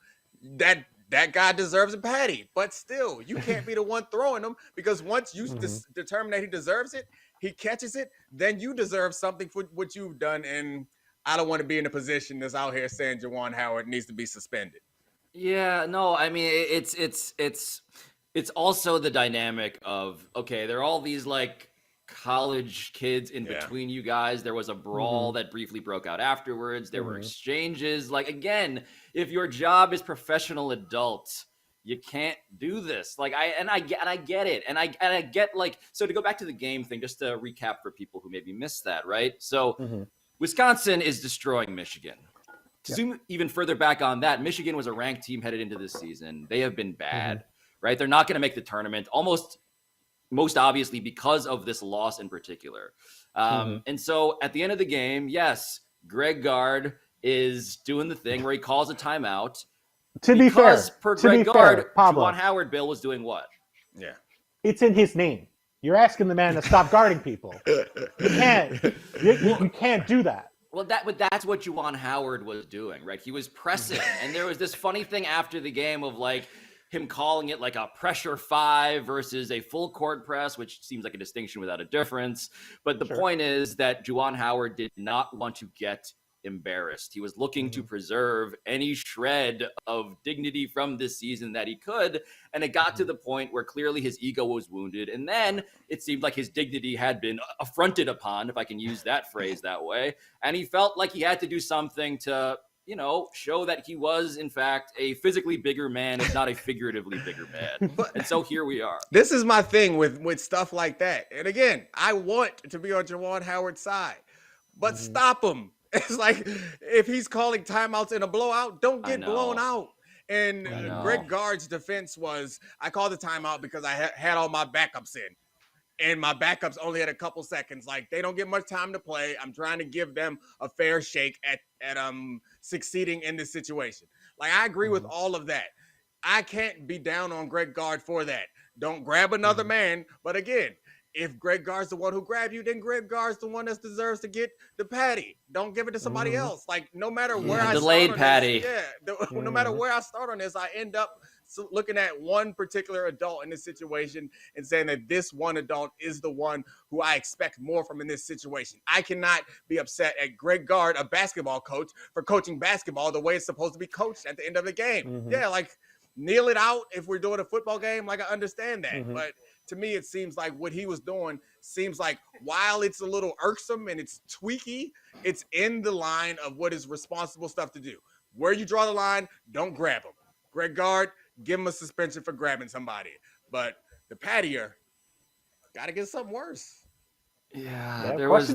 [SPEAKER 3] That guy deserves a patty. But still, you can't be the one throwing them, because once you determine that he deserves it, he catches it, then you deserve something for what you've done. And I don't want to be in a position that's out here saying Juwan Howard needs to be suspended.
[SPEAKER 2] Yeah, no, I mean, it's also the dynamic of, okay, there are all these like college kids in between you guys. There was a brawl that briefly broke out afterwards. There were exchanges. Like, again, if your job is professional adults, you can't do this. Like, I get it. And I get, like, so to go back to the game thing, just to recap for people who maybe missed that, right? So Wisconsin is destroying Michigan. To zoom even further back on that, Michigan was a ranked team headed into this season. They have been bad. Right? They're not going to make the tournament, most obviously because of this loss in particular. And so at the end of the game, yes, Greg Gard is doing the thing where he calls a timeout.
[SPEAKER 1] To be fair, Pablo,
[SPEAKER 2] Juwan Howard, Bill, was doing what?
[SPEAKER 3] Yeah.
[SPEAKER 1] It's in his name. You're asking the man to stop guarding people. You can't do that.
[SPEAKER 2] Well, that's what Juwan Howard was doing, right? He was pressing. And there was this funny thing after the game of, like, him calling it like a pressure 5 versus a full court press, which seems like a distinction without a difference. But the point is that Juwan Howard did not want to get embarrassed. He was looking to preserve any shred of dignity from this season that he could. And it got to the point where clearly his ego was wounded. And then it seemed like his dignity had been affronted upon, if I can use that phrase that way. And he felt like he had to do something to, you know, show that he was, in fact, a physically bigger man, if not a figuratively bigger man. And so here we are.
[SPEAKER 3] This is my thing with stuff like that. And again, I want to be on Juwan Howard's side, but stop him. It's like, if he's calling timeouts in a blowout, don't get blown out. And Greg Gard's defense was, I called the timeout because I had all my backups in. And my backups only had a couple seconds. Like, they don't get much time to play. I'm trying to give them a fair shake at succeeding in this situation. Like, I agree with all of that. I can't be down on Greg Gard for that. Don't grab another man. But again, if Greg Gard's the one who grabbed you, then Greg Gard's the one that deserves to get the patty. Don't give it to somebody else. Like, no matter where I
[SPEAKER 2] delayed
[SPEAKER 3] start on
[SPEAKER 2] patty.
[SPEAKER 3] This, no matter where I start on this, I end up looking at one particular adult in this situation and saying that this one adult is the one who I expect more from in this situation. I cannot be upset at Greg Gard, a basketball coach, for coaching basketball the way it's supposed to be coached at the end of the game. Yeah, like, kneel it out if we're doing a football game. Like, I understand that. But to me, it seems like what he was doing seems like, while it's a little irksome and it's tweaky, it's in the line of what is responsible stuff to do. Where you draw the line, don't grab him. Greg Gard, give him a suspension for grabbing somebody. But the pattier, got to get something worse.
[SPEAKER 2] Yeah, there was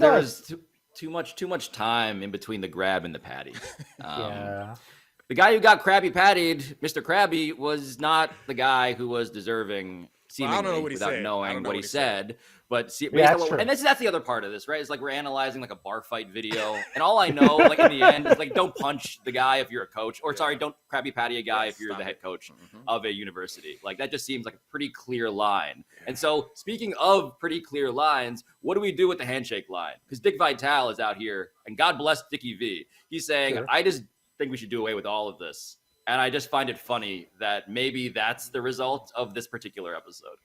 [SPEAKER 2] too much time in between the grab and the patty. The guy who got Krabby pattied, Mr. Krabby, was not the guy who was deserving, seemingly, without knowing what he said. But and that's the other part of this, right? It's like we're analyzing like a bar fight video, and all I know, like in the end, is like, don't punch the guy if you're a coach, or sorry, don't Krabby patty a guy if you're the head coach of a university. Like, that just seems like a pretty clear line. And so, speaking of pretty clear lines, what do we do with the handshake line? Because Dick Vitale is out here, and God bless Dickie V. He's saying, I just think we should do away with all of this. And I just find it funny that maybe that's the result of this particular episode.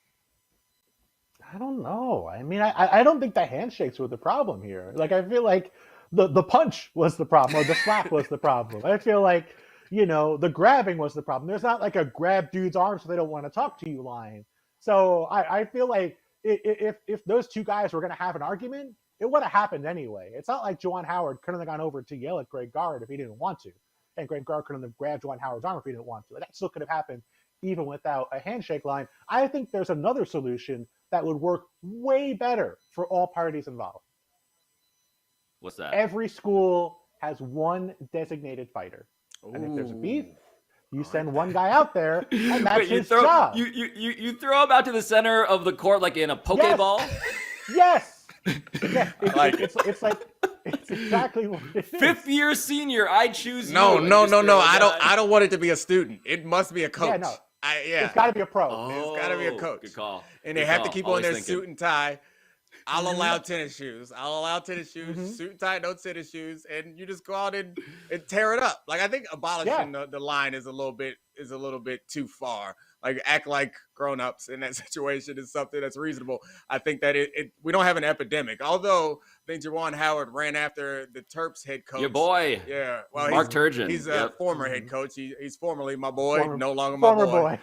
[SPEAKER 1] I don't know. I mean, I don't think the handshakes were the problem here. Like, I feel like the punch was the problem, or the slap was the problem. I feel like, you know, the grabbing was the problem. There's not like a grab dude's arm so they don't want to talk to you line. So I feel like if those two guys were going to have an argument, it would have happened anyway. It's not like Juwan Howard couldn't have gone over to yell at Greg Gard if he didn't want to. and Greg Gard couldn't have grabbed Juwan Howard's arm if he didn't want to. Like, that still could have happened even without a handshake line. I think there's another solution that would work way better for all parties involved.
[SPEAKER 2] What's that?
[SPEAKER 1] Every school has one designated fighter. And if there's a beef, you send one guy out there, and that's his job.
[SPEAKER 2] You throw him out to the center of the court like in a Pokeball?
[SPEAKER 1] Yes. Yes. It's exactly what it is.
[SPEAKER 2] Fifth year senior, I choose you.
[SPEAKER 3] No. I don't want it to be a student. It must be a coach.
[SPEAKER 1] Yeah, no.
[SPEAKER 3] Yeah.
[SPEAKER 1] It's got to be a pro.
[SPEAKER 3] It's got to be a coach.
[SPEAKER 2] Good call.
[SPEAKER 3] And they have to keep on their suit and tie. I'll allow tennis shoes. Suit and tie, no tennis shoes, and you just go out and tear it up. Like, I think abolishing the line is a little bit too far. Like, act like grown-ups in that situation is something that's reasonable. I think that we don't have an epidemic. Although I think Juwan Howard ran after the Terps head coach.
[SPEAKER 2] Your boy.
[SPEAKER 3] Yeah. Well,
[SPEAKER 2] Mark Turgeon.
[SPEAKER 3] He's a former head coach. He's formerly my boy, no longer my
[SPEAKER 1] former boy.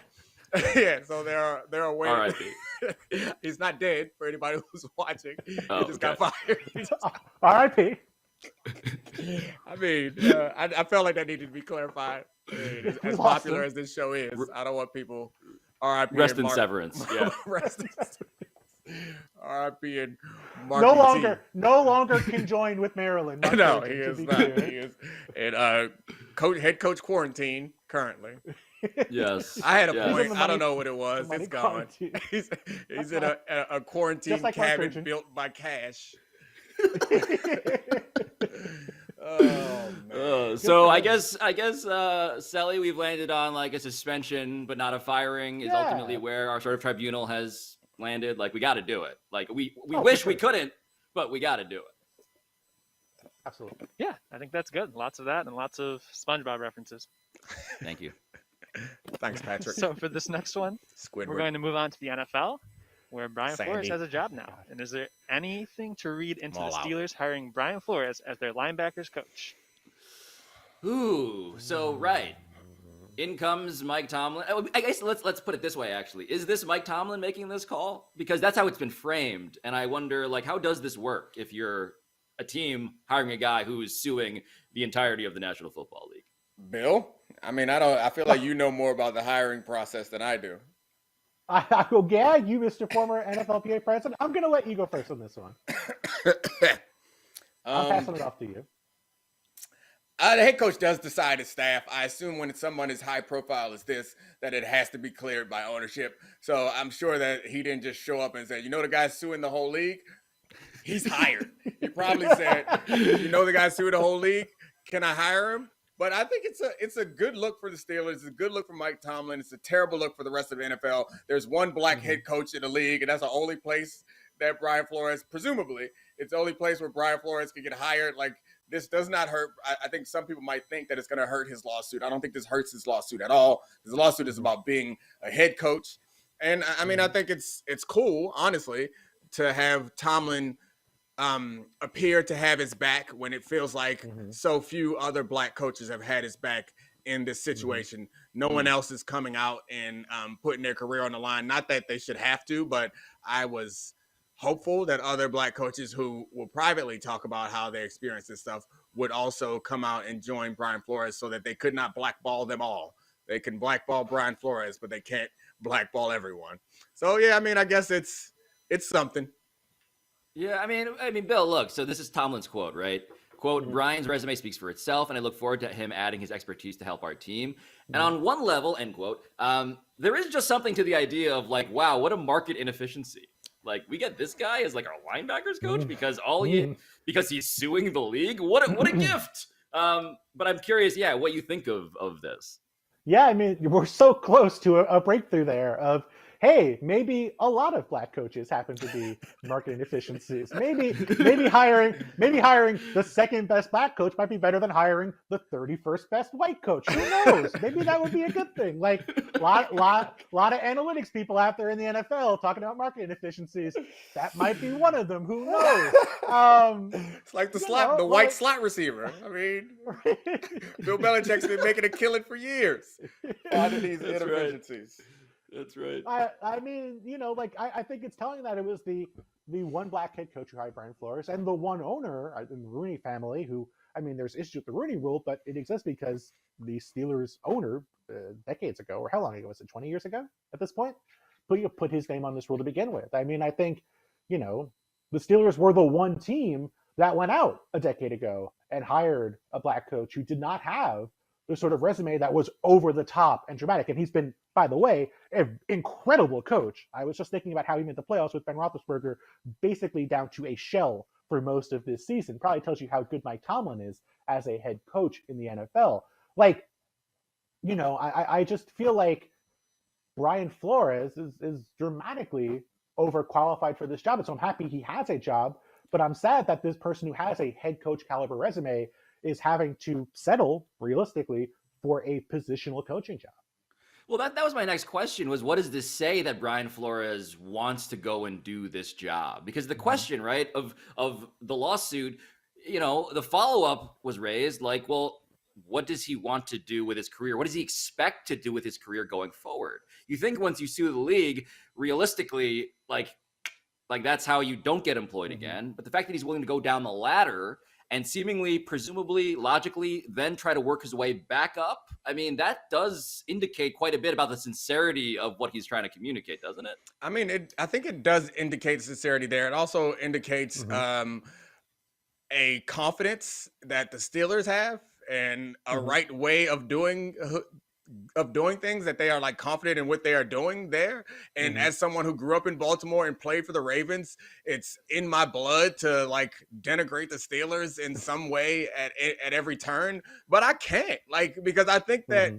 [SPEAKER 3] Yeah, so they're aware.
[SPEAKER 2] R.I.P.
[SPEAKER 3] He's not dead for anybody who's watching. He just got fired.
[SPEAKER 1] R.I.P.
[SPEAKER 3] I mean, I felt like that needed to be clarified. I mean, as popular as this show is, I don't want people R.I.P.
[SPEAKER 2] Rest in severance. Yeah.
[SPEAKER 3] Rest in severance. R.I.P. and Mark.
[SPEAKER 1] No longer conjoined with Maryland.
[SPEAKER 3] No, he is not. He is. And head coach quarantine currently.
[SPEAKER 2] Yes.
[SPEAKER 3] I had a point. I don't know what it was. It's gone. He's in a quarantine
[SPEAKER 1] like
[SPEAKER 3] cabin built by cash. Oh, man.
[SPEAKER 2] So I guess Sally, we've landed on like a suspension but not a firing is ultimately where our sort of tribunal has landed. Like, we got to do it. Like, we wish we couldn't, but we got to do it.
[SPEAKER 1] Absolutely.
[SPEAKER 4] Yeah, I think that's good. Lots of that and lots of SpongeBob references.
[SPEAKER 2] Thank you.
[SPEAKER 3] Thanks, Patrick.
[SPEAKER 4] So for this next one, we're going to move on to the NFL, where Brian Flores has a job now. And is there anything to read into the Steelers hiring Brian Flores as their linebackers coach?
[SPEAKER 2] Ooh, so right. In comes Mike Tomlin. I guess let's put it this way, actually. Is this Mike Tomlin making this call? Because that's how it's been framed. And I wonder, like, how does this work if you're a team hiring a guy who is suing the entirety of the National Football League?
[SPEAKER 3] Bill? I mean, I feel like you know more about the hiring process than I do.
[SPEAKER 1] I will gag you, Mr. Former NFLPA president. I'm going to let you go first on this one. I'm passing it off to you.
[SPEAKER 3] The head coach does decide his staff. I assume when it's someone as high profile as this, that it has to be cleared by ownership. So I'm sure that he didn't just show up and say, the guy suing the whole league? He's hired. He probably said, the guy suing the whole league? Can I hire him? But I think it's a good look for the Steelers. It's a good look for Mike Tomlin. It's a terrible look for the rest of the NFL. There's one black head coach in the league, and that's the only place that Brian Flores, presumably, it's the only place where Brian Flores could get hired. Like, this does not hurt. I think some people might think that it's going to hurt his lawsuit. I don't think this hurts his lawsuit at all. His lawsuit is about being a head coach. And, I mean, I think it's cool, honestly, to have Tomlin appear to have his back when it feels like so few other black coaches have had his back in this situation. No one else is coming out and putting their career on the line. Not that they should have to, but I was hopeful that other black coaches who will privately talk about how they experience this stuff would also come out and join Brian Flores so that they could not blackball them all. They can blackball Brian Flores, but they can't blackball everyone. So, yeah, I mean, I guess it's something.
[SPEAKER 2] Yeah, I mean, Bill, look, so this is Tomlin's quote, right? Quote, Brian's resume speaks for itself, and I look forward to him adding his expertise to help our team. And on one level, end quote, there is just something to the idea of like, wow, what a market inefficiency. Like, we get this guy as like our linebackers coach because because he's suing the league. What a gift. But I'm curious, what you think of this. Yeah,
[SPEAKER 1] I mean, we're so close to a breakthrough there of, hey, maybe a lot of black coaches happen to be market inefficiencies. Maybe hiring the second best black coach might be better than hiring the 31st best white coach. Who knows? Maybe that would be a good thing. Like, lot of analytics people out there in the NFL talking about market inefficiencies. That might be one of them. Who knows?
[SPEAKER 3] It's like the white slot receiver. I mean, Bill Belichick's been making a killing for years out of these inefficiencies.
[SPEAKER 2] That's right.
[SPEAKER 1] I mean, I think it's telling that it was the the one black head coach who hired Brian Flores and the one owner in the Rooney family who, I mean, there's issues with the Rooney rule, but it exists because the Steelers owner decades ago, or how long ago was it, 20 years ago at this point, put his name on this rule to begin with. I mean, I think, you know, the Steelers were the one team that went out a decade ago and hired a black coach who did not have the sort of resume that was over the top and dramatic. And he's been, by the way, an incredible coach. I was just thinking about how he made the playoffs with Ben Roethlisberger basically down to a shell for most of this season. Probably tells you how good Mike Tomlin is as a head coach in the NFL. Like, you know, I just feel like Brian Flores is dramatically overqualified for this job. And so I'm happy he has a job, but I'm sad that this person who has a head coach caliber resume is having to settle realistically for a positional coaching job.
[SPEAKER 2] Well, that was my next question was, what does this say that Brian Flores wants to go and do this job? Because the question, right, of the lawsuit, you know, the follow-up was raised like, well, what does he want to do with his career? What does he expect to do with his career going forward? You think once you sue the league, realistically, like that's how you don't get employed again. But the fact that he's willing to go down the ladder and seemingly, presumably, logically, then try to work his way back up, I mean, that does indicate quite a bit about the sincerity of what he's trying to communicate, doesn't it?
[SPEAKER 3] I mean, I think it does indicate sincerity there. It also indicates a confidence that the Steelers have and a right way of doing things, that they are like confident in what they are doing there. And as someone who grew up in Baltimore and played for the Ravens, it's in my blood to like denigrate the Steelers in some way at every turn, but I can't, like, because I think that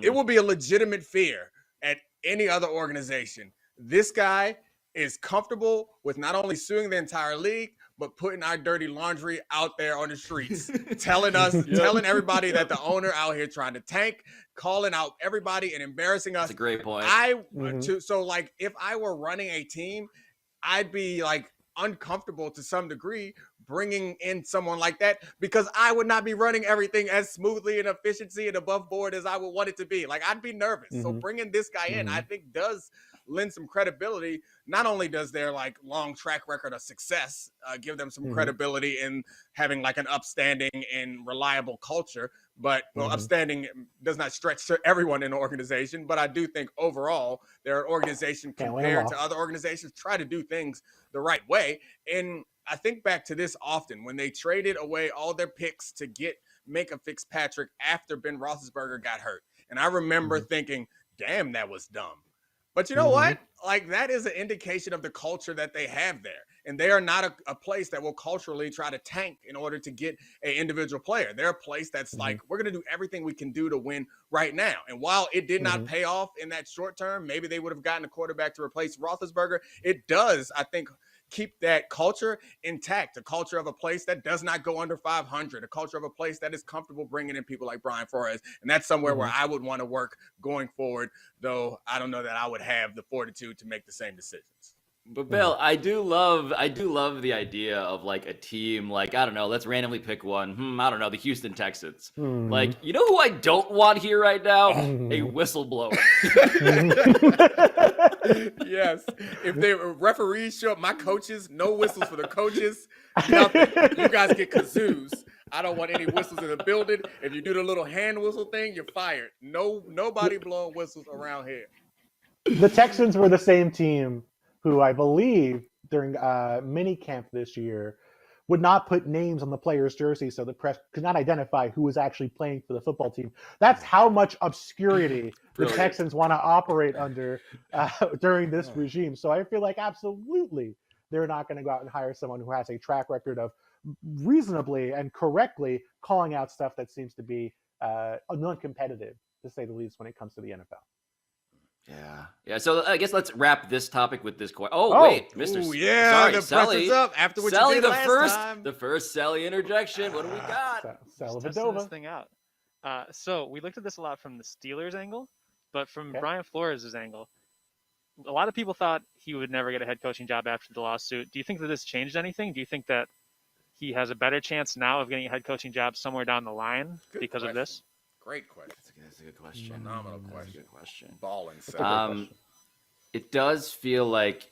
[SPEAKER 3] it will be a legitimate fear at any other organization. This guy is comfortable with not only suing the entire league, but putting our dirty laundry out there on the streets, telling everybody that the owner out here trying to tank, calling out everybody and embarrassing us.
[SPEAKER 2] That's a great point.
[SPEAKER 3] So like, if I were running a team, I'd be like uncomfortable to some degree bringing in someone like that, because I would not be running everything as smoothly and efficiency and above board as I would want it to be. Like, I'd be nervous. So bringing this guy in, I think does lend some credibility. Not only does their like long track record of success give them some credibility in having like an upstanding and reliable culture, but upstanding does not stretch to everyone in the organization. But I do think overall their organization compared to other organizations try to do things the right way. And I think back to this often when they traded away all their picks to get Minkah Fitzpatrick after Ben Roethlisberger got hurt. And I remember thinking, damn, that was dumb. But you know what? Like, that is an indication of the culture that they have there. And they are not a place that will culturally try to tank in order to get an individual player. They're a place that's like, we're going to do everything we can do to win right now. And while it did not pay off in that short term, maybe they would have gotten a quarterback to replace Roethlisberger. It does, I think, keep that culture intact, a culture of a place that does not go under 500, a culture of a place that is comfortable bringing in people like Brian Flores. And that's somewhere where I would want to work going forward, though I don't know that I would have the fortitude to make the same decisions.
[SPEAKER 2] But Bill, I do love the idea of like a team, like, I don't know, let's randomly pick one. I don't know, the Houston Texans. Like, you know who I don't want here right now? A whistleblower.
[SPEAKER 3] Yes. If the referees show up, my coaches, no whistles for the coaches, nothing. You guys get kazoos. I don't want any whistles in the building. If you do the little hand whistle thing, you're fired. Nobody blowing whistles around here.
[SPEAKER 1] The Texans were the same team who I believe during mini camp this year would not put names on the players' jerseys so the press could not identify who was actually playing for the football team. That's how much obscurity the Texans want to operate under during this regime. So I feel like absolutely they're not going to go out and hire someone who has a track record of reasonably and correctly calling out stuff that seems to be non-competitive, to say the least, when it comes to the NFL.
[SPEAKER 2] Yeah. So I guess let's wrap this topic with this question. Oh, wait, Mr.
[SPEAKER 3] Sorry, the pressure's up after what you did last time.
[SPEAKER 2] The first Sally interjection. What do we got?
[SPEAKER 4] Testing this thing out. So we looked at this a lot from the Steelers angle, but from Brian Flores' angle, a lot of people thought he would never get a head coaching job after the lawsuit. Do you think that this changed anything? Do you think that he has a better chance now of getting a head coaching job somewhere down the line because of this?
[SPEAKER 3] Great question.
[SPEAKER 2] That's a good question.
[SPEAKER 3] Phenomenal question.
[SPEAKER 2] Good question.
[SPEAKER 3] Ball and
[SPEAKER 2] It does feel like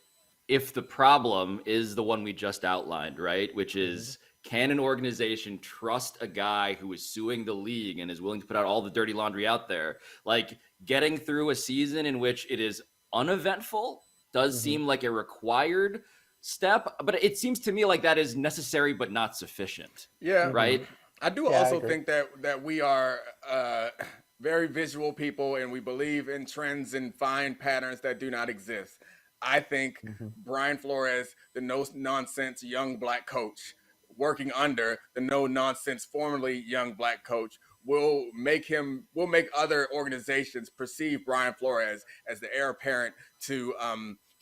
[SPEAKER 2] if the problem is the one we just outlined, right? Which is, can an organization trust a guy who is suing the league and is willing to put out all the dirty laundry out there? Like, getting through a season in which it is uneventful does seem like a required step, but it seems to me like that is necessary but not sufficient.
[SPEAKER 3] Yeah.
[SPEAKER 2] Right?
[SPEAKER 3] I do also think that we are very visual people, and we believe in trends and find patterns that do not exist. I think Brian Flores, the no-nonsense young black coach, working under the no-nonsense formerly young black coach, will make other organizations perceive Brian Flores as the heir apparent to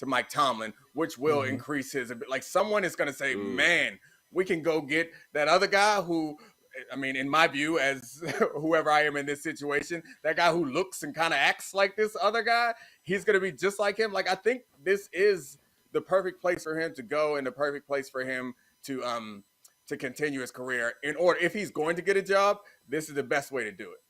[SPEAKER 3] Mike Tomlin, which will increase his, like, someone is going to say, man, we can go get that other guy who, I mean, in my view, as whoever I am in this situation, that guy who looks and kind of acts like this other guy, he's going to be just like him. Like, I think this is the perfect place for him to go and the perfect place for him to continue his career. In order, if he's going to get a job, this is the best way to do it.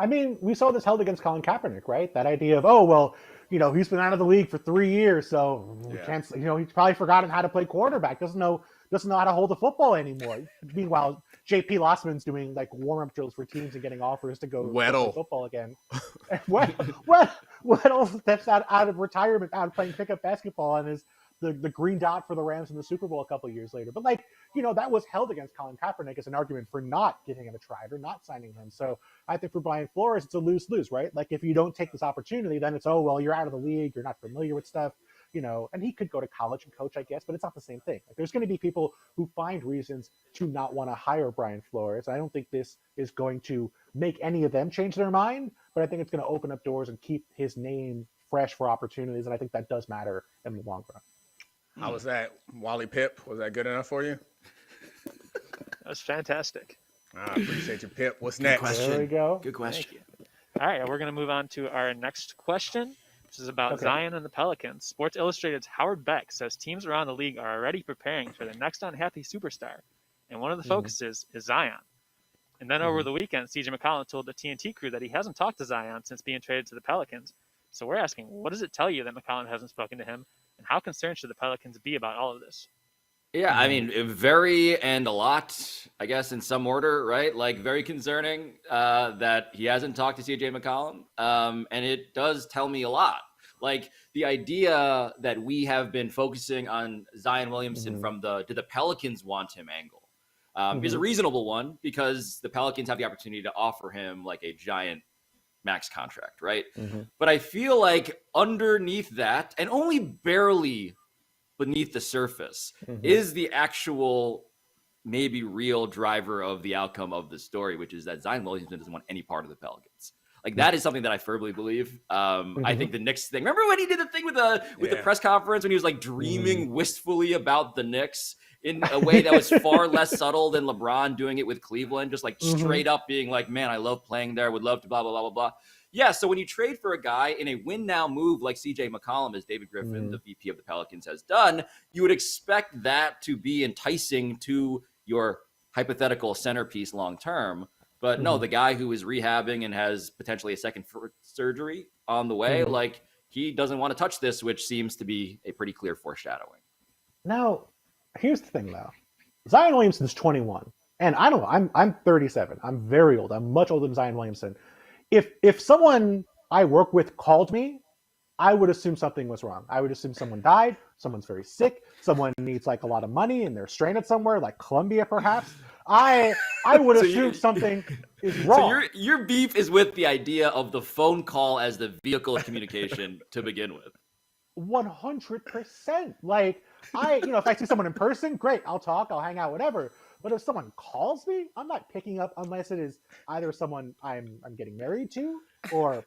[SPEAKER 1] I mean, we saw this held against Colin Kaepernick, right? That idea of, oh, well, you know, he's been out of the league for 3 years, so we can't, you know, he's probably forgotten how to play quarterback, doesn't know how to hold the football anymore. Meanwhile, JP Lossman's doing like warm-up drills for teams and getting offers to go play football again. Weddle steps out of retirement, out of playing pickup basketball, and is the green dot for the Rams in the Super Bowl a couple of years later. But, like, you know, that was held against Colin Kaepernick as an argument for not giving him a try or not signing him. So I think for Brian Flores, it's a lose-lose, right? Like, if you don't take this opportunity, then it's, oh, well, you're out of the league, you're not familiar with stuff, you know, and he could go to college and coach, I guess, but it's not the same thing. Like, there's going to be people who find reasons to not want to hire Brian Flores. I don't think this is going to make any of them change their mind, but I think it's going to open up doors and keep his name fresh for opportunities, and I think that does matter in the long run.
[SPEAKER 3] How was that, Wally Pip? Was that good enough for you?
[SPEAKER 4] That was fantastic.
[SPEAKER 3] I appreciate you, Pip. What's next?
[SPEAKER 2] Question.
[SPEAKER 1] There we go.
[SPEAKER 2] Good question.
[SPEAKER 4] All right, we're going to move on to our next question. This is about Zion and the Pelicans. Sports Illustrated's Howard Beck says teams around the league are already preparing for the next unhappy superstar, and one of the focuses is Zion. And then over the weekend, CJ McCollum told the TNT crew that he hasn't talked to Zion since being traded to the Pelicans. So we're asking, what does it tell you that McCollum hasn't spoken to him, and how concerned should the Pelicans be about all of this?
[SPEAKER 2] Yeah, I mean, very and a lot, I guess, in some order, right? Like, very concerning that he hasn't talked to CJ McCollum. And it does tell me a lot. Like, the idea that we have been focusing on Zion Williamson from the do the Pelicans want him angle is a reasonable one, because the Pelicans have the opportunity to offer him like a giant max contract, right? But I feel like underneath that, and only barely beneath the surface, is the actual, maybe real driver of the outcome of the story, which is that Zion Williamson doesn't want any part of the Pelicans. Like, that is something that I firmly believe. I think the Knicks thing, remember when he did the thing with the press conference when he was like dreaming wistfully about the Knicks in a way that was far less subtle than LeBron doing it with Cleveland, just like straight up being like, man, I love playing there, would love to blah, blah, blah, blah, blah. Yeah, so when you trade for a guy in a win-now move like CJ McCollum, as David Griffin, the VP of the Pelicans, has done, you would expect that to be enticing to your hypothetical centerpiece long-term. But no, the guy who is rehabbing and has potentially a second surgery on the way, like, he doesn't want to touch this, which seems to be a pretty clear foreshadowing.
[SPEAKER 1] Now, here's the thing, though. Zion Williamson's 21, and I don't know. I'm 37. I'm very old. I'm much older than Zion Williamson. If someone I work with called me, I would assume something was wrong. I would assume someone died, someone's very sick, someone needs like a lot of money and they're stranded somewhere, like Colombia perhaps. I would assume something is wrong.
[SPEAKER 2] So your beef is with the idea of the phone call as the vehicle of communication to begin with.
[SPEAKER 1] 100%. Like, if I see someone in person, great, I'll talk, I'll hang out, whatever. But if someone calls me, I'm not picking up unless it is either someone I'm getting married to, or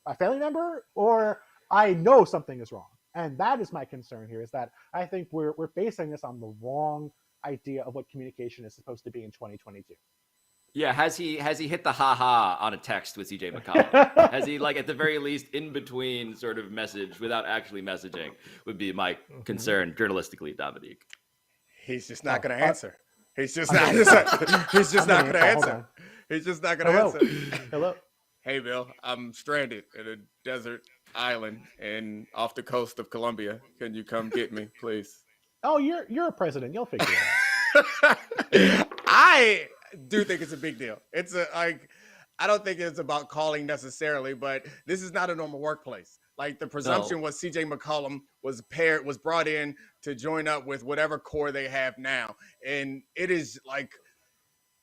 [SPEAKER 1] a family member, or I know something is wrong. And that is my concern here, is that I think we're basing this on the wrong idea of what communication is supposed to be in 2022.
[SPEAKER 2] Yeah, has he hit the ha-ha on a text with CJ McCollum? Has he, like, at the very least, in between sort of message without actually messaging would be my concern journalistically, Domonique.
[SPEAKER 3] He's just not going to answer. He's just not going to answer. He's just not going to answer.
[SPEAKER 1] Hello.
[SPEAKER 3] Hey, Bill, I'm stranded in a desert island and off the coast of Colombia. Can you come get me, please?
[SPEAKER 1] Oh, you're a president. You'll figure it out.
[SPEAKER 3] I do think it's a big deal. It's I don't think it's about calling necessarily, but this is not a normal workplace. Like the presumption was CJ McCollum was brought in to join up with whatever core they have now. And it is like,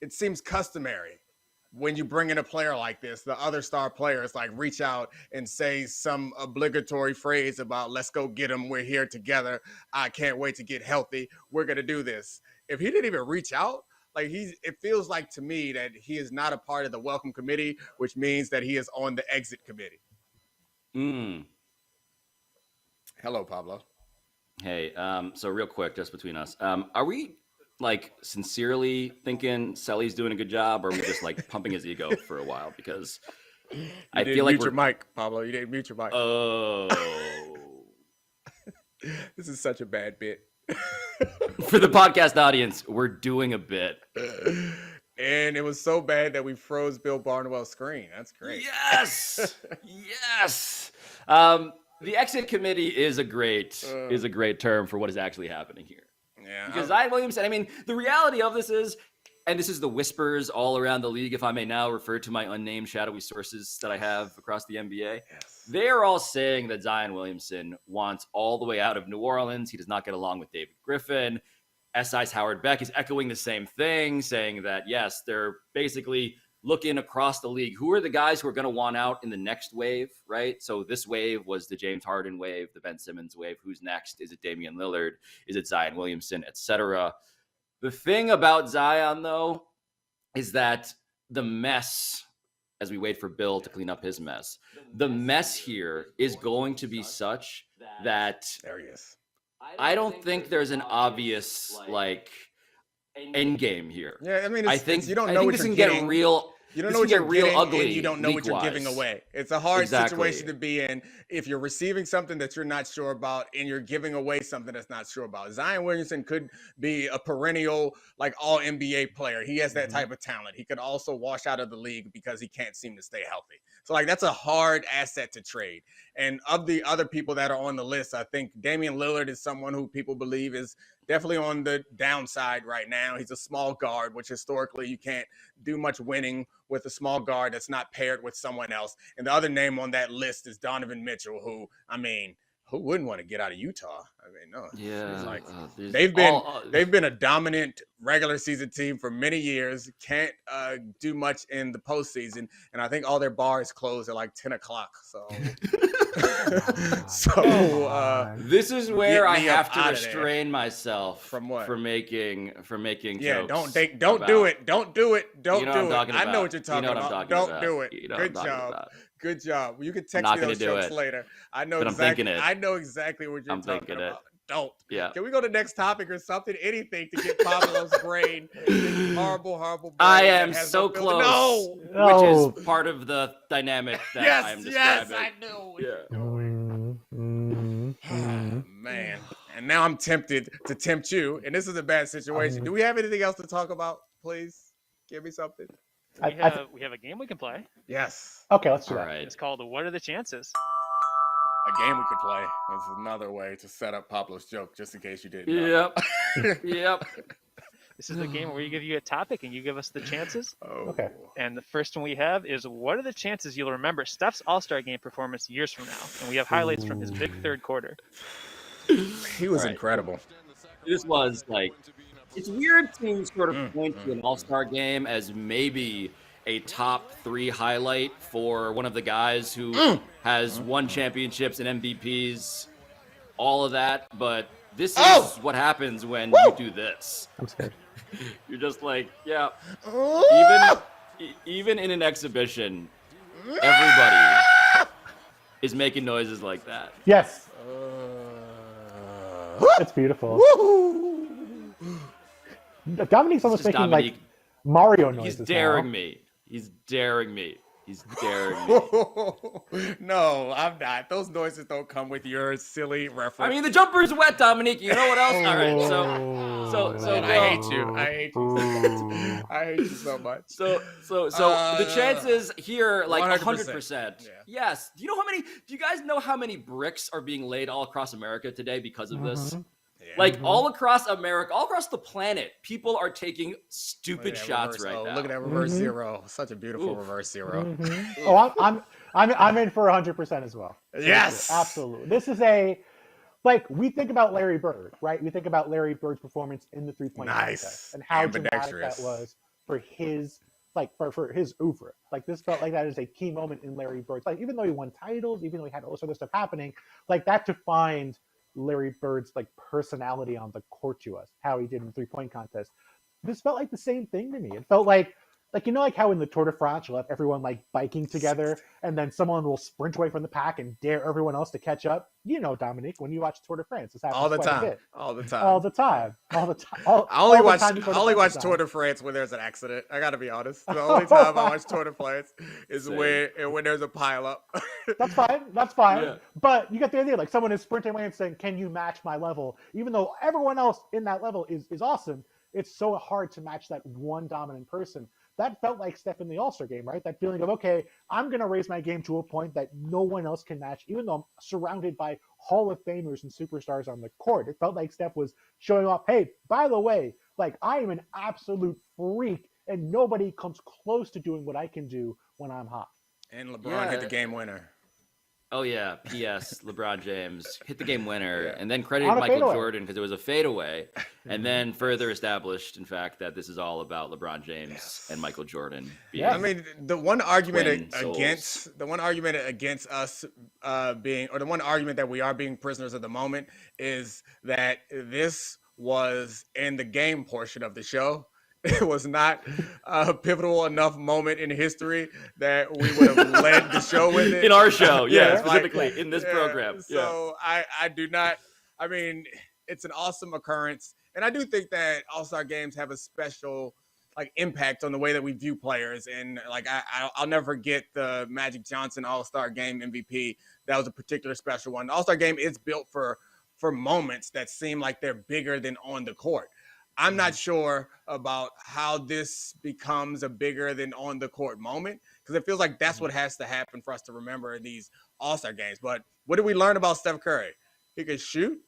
[SPEAKER 3] it seems customary when you bring in a player like this, the other star players like reach out and say some obligatory phrase about let's go get him. We're here together. I can't wait to get healthy. We're going to do this. If he didn't even reach out, like it feels like to me that he is not a part of the welcome committee, which means that he is on the exit committee. Hello, Pablo.
[SPEAKER 2] Hey, so real quick, just between us, are we like sincerely thinking Selly's doing a good job, or are we just like pumping his ego for a while? Because I feel like
[SPEAKER 3] mute your mic, Pablo. You didn't mute your mic.
[SPEAKER 2] Oh,
[SPEAKER 3] this is such a bad bit.
[SPEAKER 2] For the podcast audience, we're doing a bit.
[SPEAKER 3] And it was so bad that we froze Bill Barnwell's screen. That's great.
[SPEAKER 2] Yes. Yes. The exit committee is a great term for what is actually happening here.
[SPEAKER 3] Yeah.
[SPEAKER 2] Because Zion Williamson, I mean, the reality of this is, and this is the whispers all around the league, if I may now refer to my unnamed shadowy sources that I have across the NBA.
[SPEAKER 3] Yes.
[SPEAKER 2] They are all saying that Zion Williamson wants all the way out of New Orleans. He does not get along with David Griffin. SI's Howard Beck is echoing the same thing, saying that, yes, they're basically looking across the league. Who are the guys who are going to want out in the next wave, right? So this wave was the James Harden wave, the Ben Simmons wave. Who's next? Is it Damian Lillard? Is it Zion Williamson, etc.? The thing about Zion, though, is that the mess, as we wait for Bill to clean up his mess, the mess here is going to be such that
[SPEAKER 3] There he is.
[SPEAKER 2] I don't think there's an obvious, like, end game here.
[SPEAKER 3] Yeah, I mean,
[SPEAKER 2] I think
[SPEAKER 3] you don't know what
[SPEAKER 2] this
[SPEAKER 3] you're
[SPEAKER 2] can
[SPEAKER 3] getting.
[SPEAKER 2] get real.
[SPEAKER 3] You don't
[SPEAKER 2] This
[SPEAKER 3] know what
[SPEAKER 2] can
[SPEAKER 3] you're
[SPEAKER 2] get real
[SPEAKER 3] getting,
[SPEAKER 2] ugly,
[SPEAKER 3] and you don't know what you're giving
[SPEAKER 2] league-wise.
[SPEAKER 3] away. It's a hard
[SPEAKER 2] Exactly.
[SPEAKER 3] situation to be in if you're receiving something that you're not sure about and you're giving away something that's not sure about. Zion Williamson could be a perennial, like, all NBA player. He has that type of talent. He could also wash out of the league because he can't seem to stay healthy. So, like, that's a hard asset to trade. And of the other people that are on the list, I think Damian Lillard is someone who people believe is definitely on the downside right now. He's a small guard, which historically you can't do much winning with a small guard that's not paired with someone else. And the other name on that list is Donovan Mitchell, who, I mean, who wouldn't want to get out of Utah? I mean, no.
[SPEAKER 2] Yeah,
[SPEAKER 3] Like,
[SPEAKER 2] there's
[SPEAKER 3] they've been a dominant regular season team for many years. Can't do much in the postseason, and I think all their bars close at like 10 o'clock. So,
[SPEAKER 2] this is where
[SPEAKER 3] get
[SPEAKER 2] I
[SPEAKER 3] me
[SPEAKER 2] have
[SPEAKER 3] up
[SPEAKER 2] to
[SPEAKER 3] out of there.
[SPEAKER 2] restrain myself
[SPEAKER 3] From what?
[SPEAKER 2] from making
[SPEAKER 3] yeah,
[SPEAKER 2] jokes
[SPEAKER 3] don't
[SPEAKER 2] about-
[SPEAKER 3] do it. Don't do it. Don't
[SPEAKER 2] You know
[SPEAKER 3] do
[SPEAKER 2] what I'm
[SPEAKER 3] it.
[SPEAKER 2] talking
[SPEAKER 3] I know
[SPEAKER 2] about.
[SPEAKER 3] what you're talking
[SPEAKER 2] You know what I'm
[SPEAKER 3] about.
[SPEAKER 2] talking
[SPEAKER 3] Don't
[SPEAKER 2] about.
[SPEAKER 3] do it.
[SPEAKER 2] You know what I'm
[SPEAKER 3] Good
[SPEAKER 2] talking
[SPEAKER 3] job.
[SPEAKER 2] about.
[SPEAKER 3] Good job. You can text
[SPEAKER 2] Not
[SPEAKER 3] me
[SPEAKER 2] gonna
[SPEAKER 3] those
[SPEAKER 2] do
[SPEAKER 3] jokes
[SPEAKER 2] it.
[SPEAKER 3] later. I know
[SPEAKER 2] But I'm
[SPEAKER 3] exactly.
[SPEAKER 2] thinking it.
[SPEAKER 3] I know exactly what you're
[SPEAKER 2] I'm
[SPEAKER 3] talking
[SPEAKER 2] thinking it.
[SPEAKER 3] about. Don't.
[SPEAKER 2] Yeah.
[SPEAKER 3] Can we go to the next topic or something? Anything to get Pablo's brain. This horrible, horrible. Brain
[SPEAKER 2] I
[SPEAKER 3] that
[SPEAKER 2] am
[SPEAKER 3] has
[SPEAKER 2] so
[SPEAKER 3] no filter.
[SPEAKER 2] close,
[SPEAKER 3] No.
[SPEAKER 1] No.
[SPEAKER 2] which is part of the dynamic that
[SPEAKER 3] Yes.
[SPEAKER 2] I am
[SPEAKER 3] Yes.
[SPEAKER 2] describing.
[SPEAKER 3] I knew. what
[SPEAKER 2] Yeah.
[SPEAKER 3] you're doing.
[SPEAKER 1] Mm-hmm.
[SPEAKER 3] Man. And now I'm tempted to tempt you. And this is a bad situation. Do we have anything else to talk about? Please give me something.
[SPEAKER 4] We have a game we can play.
[SPEAKER 3] Yes.
[SPEAKER 1] Okay, let's do
[SPEAKER 2] All
[SPEAKER 1] that.
[SPEAKER 2] right.
[SPEAKER 4] It's called What Are the Chances?
[SPEAKER 3] A game we could play. That's another way to set up Pablo's joke, just in case you didn't know.
[SPEAKER 2] Yep. Yep.
[SPEAKER 4] This is the game where we give you a topic and you give us the chances.
[SPEAKER 3] Oh.
[SPEAKER 1] Okay.
[SPEAKER 4] And the first one we have is what are the chances you'll remember Steph's All-Star game performance years from now? And we have highlights from his big third quarter.
[SPEAKER 3] He was
[SPEAKER 2] Right.
[SPEAKER 3] incredible.
[SPEAKER 2] This was like, it's weird to sort of point to an all-star game as maybe a top 3 highlight for one of the guys who has won championships and MVPs, all of that. But this is what happens when you do this.
[SPEAKER 1] I'm scared.
[SPEAKER 2] You're just like, yeah,
[SPEAKER 3] Oh.
[SPEAKER 2] even in an exhibition, everybody is making noises like that.
[SPEAKER 1] Yes, it's beautiful. Dominique's almost
[SPEAKER 2] Just
[SPEAKER 1] making
[SPEAKER 2] Domonique.
[SPEAKER 1] like Mario noises.
[SPEAKER 2] He's daring
[SPEAKER 1] now.
[SPEAKER 2] me. He's daring me. He's daring me.
[SPEAKER 3] No, I'm not. Those noises don't come with your silly reference.
[SPEAKER 2] I mean, the jumper's wet, Dominique. You know what else? All right, so
[SPEAKER 3] Man, I hate you. I hate you. I hate you so much.
[SPEAKER 2] So the chances here, like
[SPEAKER 3] 100%.
[SPEAKER 2] 100%.
[SPEAKER 3] Yeah.
[SPEAKER 2] Yes. Do you guys know how many bricks are being laid all across America today because of this?
[SPEAKER 3] Yeah.
[SPEAKER 2] Like all across America, all across the planet, people are taking stupid shots right now.
[SPEAKER 3] Look at that reverse zero. Such a beautiful reverse zero.
[SPEAKER 1] Oh, I'm in for 100% as well.
[SPEAKER 3] Yes.
[SPEAKER 1] Absolutely. This is we think about Larry Bird, right? We think about Larry Bird's performance in the 3-point contest and how dramatic that was for his for his oeuvre. Like this felt like that is a key moment in Larry Bird's even though he won titles, even though he had all this other stuff happening, that defined Larry Bird's personality on the court to us, how he did in the 3-point contest. This felt like the same thing to me. It felt like how in the Tour de France you'll have everyone biking together and then someone will sprint away from the pack and dare everyone else to catch up. Dominique, when you watch Tour de France, this happens
[SPEAKER 3] all the
[SPEAKER 1] quite a
[SPEAKER 3] time.
[SPEAKER 1] bit.
[SPEAKER 3] All the time.
[SPEAKER 1] All the time.
[SPEAKER 3] I only watch Tour de France when there's an accident. I gotta be honest. The only time I watch Tour de France is when there's a pile up.
[SPEAKER 1] That's fine.
[SPEAKER 2] Yeah.
[SPEAKER 1] But you get the idea. Someone is sprinting away and saying, "Can you match my level?" Even though everyone else in that level is awesome, it's so hard to match that one dominant person. That felt like Steph in the All-Star game, right? That feeling of, okay, I'm going to raise my game to a point that no one else can match, even though I'm surrounded by Hall of Famers and superstars on the court. It felt like Steph was showing off, hey, by the way, I am an absolute freak, and nobody comes close to doing what I can do when I'm hot.
[SPEAKER 3] And LeBron hit the game winner.
[SPEAKER 2] Oh, yeah. P.S. LeBron James hit the game winner and then
[SPEAKER 1] On
[SPEAKER 2] credited
[SPEAKER 1] a
[SPEAKER 2] Michael
[SPEAKER 1] fadeaway.
[SPEAKER 2] Jordan because it was a fadeaway. And then further established, in fact, that this is all about LeBron James and Michael Jordan.
[SPEAKER 1] Yeah.
[SPEAKER 3] I mean, the one argument
[SPEAKER 2] Twin
[SPEAKER 3] against us being, or the one argument that we are being prisoners of the moment, is that this was in the game portion of the show. It was not a pivotal enough moment in history that we would have led the show with it.
[SPEAKER 2] In our show,
[SPEAKER 3] Yeah,
[SPEAKER 2] specifically in this program.
[SPEAKER 3] So I do not. I mean, it's an awesome occurrence, and I do think that All-Star games have a special impact on the way that we view players. And I'll never forget the Magic Johnson All-Star Game MVP. That was a particular special one. The All-Star Game is built for moments that seem like they're bigger than on the court. I'm not sure about how this becomes a bigger than on the court moment, because it feels like that's what has to happen for us to remember these All-Star games. But what did we learn about Steph Curry? He can shoot.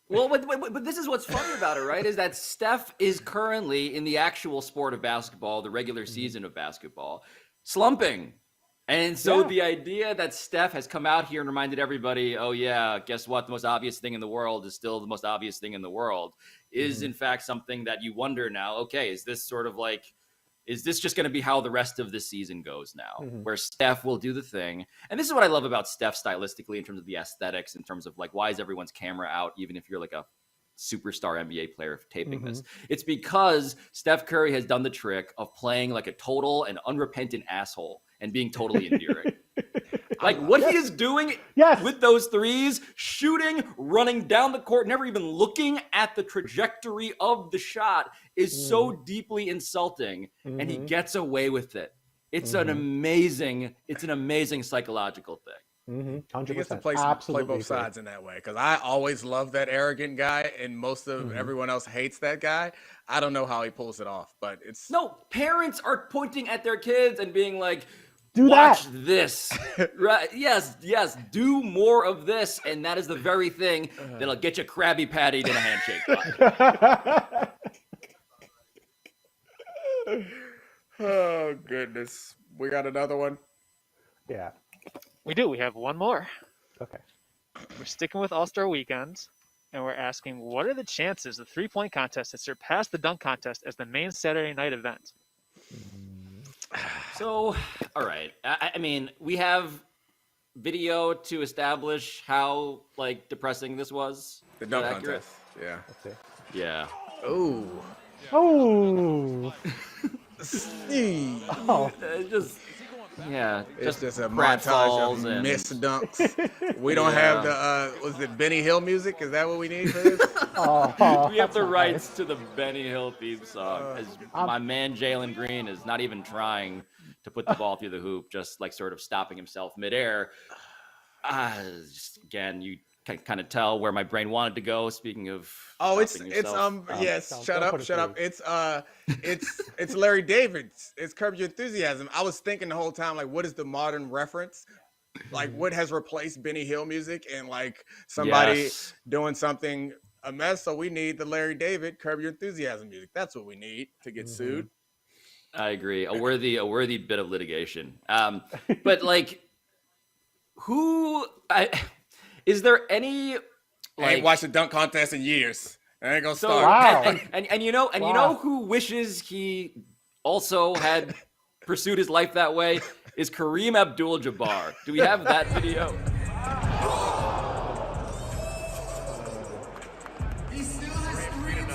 [SPEAKER 2] Well, but this is what's funny about it, right? Is that Steph is currently in the actual sport of basketball, the regular season of basketball, slumping. And so the idea that Steph has come out here and reminded everybody, oh, yeah, guess what? The most obvious thing in the world is still the most obvious thing in the world is, in fact, something that you wonder now, okay, is this is this just going to be how the rest of the season goes now, where Steph will do the thing? And this is what I love about Steph stylistically in terms of the aesthetics, in terms of why is everyone's camera out, even if you're a superstar NBA player taping this. It's because Steph Curry has done the trick of playing like a total and unrepentant asshole and being totally endearing. What he is doing with those threes, shooting, running down the court, never even looking at the trajectory of the shot is so deeply insulting, and he gets away with it. It's an amazing psychological thing.
[SPEAKER 1] 100%.
[SPEAKER 3] He gets to play both sides in that way, because I always love that arrogant guy, and most of everyone else hates that guy. I don't know how he pulls it off, but it's
[SPEAKER 2] parents are pointing at their kids and being like,
[SPEAKER 1] do
[SPEAKER 2] watch
[SPEAKER 1] that.
[SPEAKER 2] This. Right? Yes. Do more of this, and that is the very thing that'll get you Krabby Patty in a handshake.
[SPEAKER 3] Oh goodness, we got another one.
[SPEAKER 1] Yeah.
[SPEAKER 4] We do. We have one more.
[SPEAKER 1] Okay.
[SPEAKER 4] We're sticking with All-Star Weekends, and we're asking, what are the chances the 3-point contest has surpassed the dunk contest as the main Saturday night event?
[SPEAKER 2] So, all right. I mean, we have video to establish how depressing this was.
[SPEAKER 3] The dunk contest. Yeah.
[SPEAKER 1] Let's see.
[SPEAKER 2] Yeah.
[SPEAKER 3] Oh.
[SPEAKER 1] Oh.
[SPEAKER 3] It's just a montage of missed dunks. We don't have the was it Benny Hill music? Is that what we need for this?
[SPEAKER 2] We have the rights to the Benny Hill theme song. As my man Jalen Green is not even trying to put the ball through the hoop, just sort of stopping himself midair. Again, can kind of tell where my brain wanted to go. Speaking of,
[SPEAKER 3] it's
[SPEAKER 2] stopping yourself.
[SPEAKER 3] yes.
[SPEAKER 1] Don't
[SPEAKER 3] Shut
[SPEAKER 1] put it
[SPEAKER 3] up.
[SPEAKER 1] through.
[SPEAKER 3] It's Larry David. It's Curb Your Enthusiasm. I was thinking the whole time, like, what is the modern reference? Like, what has replaced Benny Hill music and like somebody
[SPEAKER 2] Yes.
[SPEAKER 3] doing something a mess? So we need the Larry David Curb Your Enthusiasm music. That's what we need to get sued.
[SPEAKER 2] I agree. A worthy bit of litigation. But like, is there any?
[SPEAKER 3] I ain't watched a dunk contest in years. I ain't gonna
[SPEAKER 2] So
[SPEAKER 3] start.
[SPEAKER 1] Wow.
[SPEAKER 2] and you know who wishes he also had pursued his life that way is Kareem Abdul-Jabbar. Do we have that video?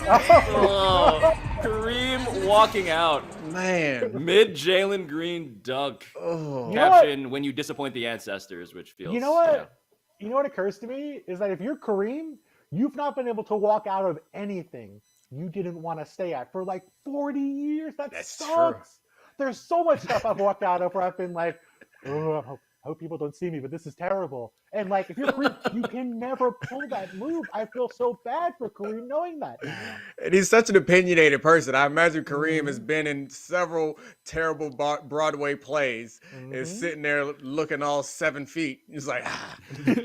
[SPEAKER 2] Oh, Kareem walking out
[SPEAKER 3] Man.
[SPEAKER 2] mid Jalen Green dunk.
[SPEAKER 3] Oh.
[SPEAKER 1] You know what?
[SPEAKER 2] Caption: When you disappoint the ancestors, which feels.
[SPEAKER 1] You know what? You know what occurs to me is that if you're Kareem, you've not been able to walk out of anything you didn't want to stay at for like 40 years. That sucks. There's so much stuff I've walked out of where I've been like, oh, I hope people don't see me, but this is terrible. And like, if you're Kareem, you can never pull that move. I feel so bad for Kareem knowing that now.
[SPEAKER 3] And he's such an opinionated person. I imagine Kareem has been in several terrible Broadway plays. Is sitting there looking all 7 feet. He's like,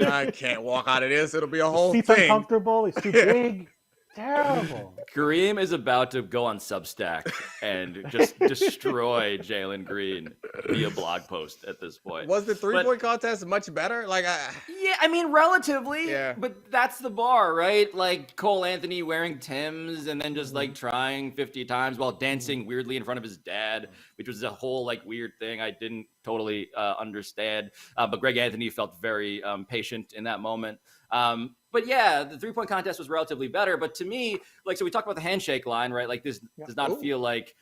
[SPEAKER 3] I can't walk out of this. It'll be a whole
[SPEAKER 1] Seat's
[SPEAKER 3] thing.
[SPEAKER 1] uncomfortable. It's too big. Terrible.
[SPEAKER 2] Kareem is about to go on Substack and just destroy Jalen Green via blog post at this point.
[SPEAKER 3] Was the 3-point contest much better? Like,
[SPEAKER 2] Yeah, I mean, relatively.
[SPEAKER 3] Yeah.
[SPEAKER 2] But that's the bar, right? Like Cole Anthony wearing Timbs and then just like trying 50 times while dancing weirdly in front of his dad, which was a whole like weird thing I didn't totally understand. But Greg Anthony felt very patient in that moment. But yeah, the 3-point contest was relatively better. But to me, like, so we talked about the handshake line, right? Like this does not feel like,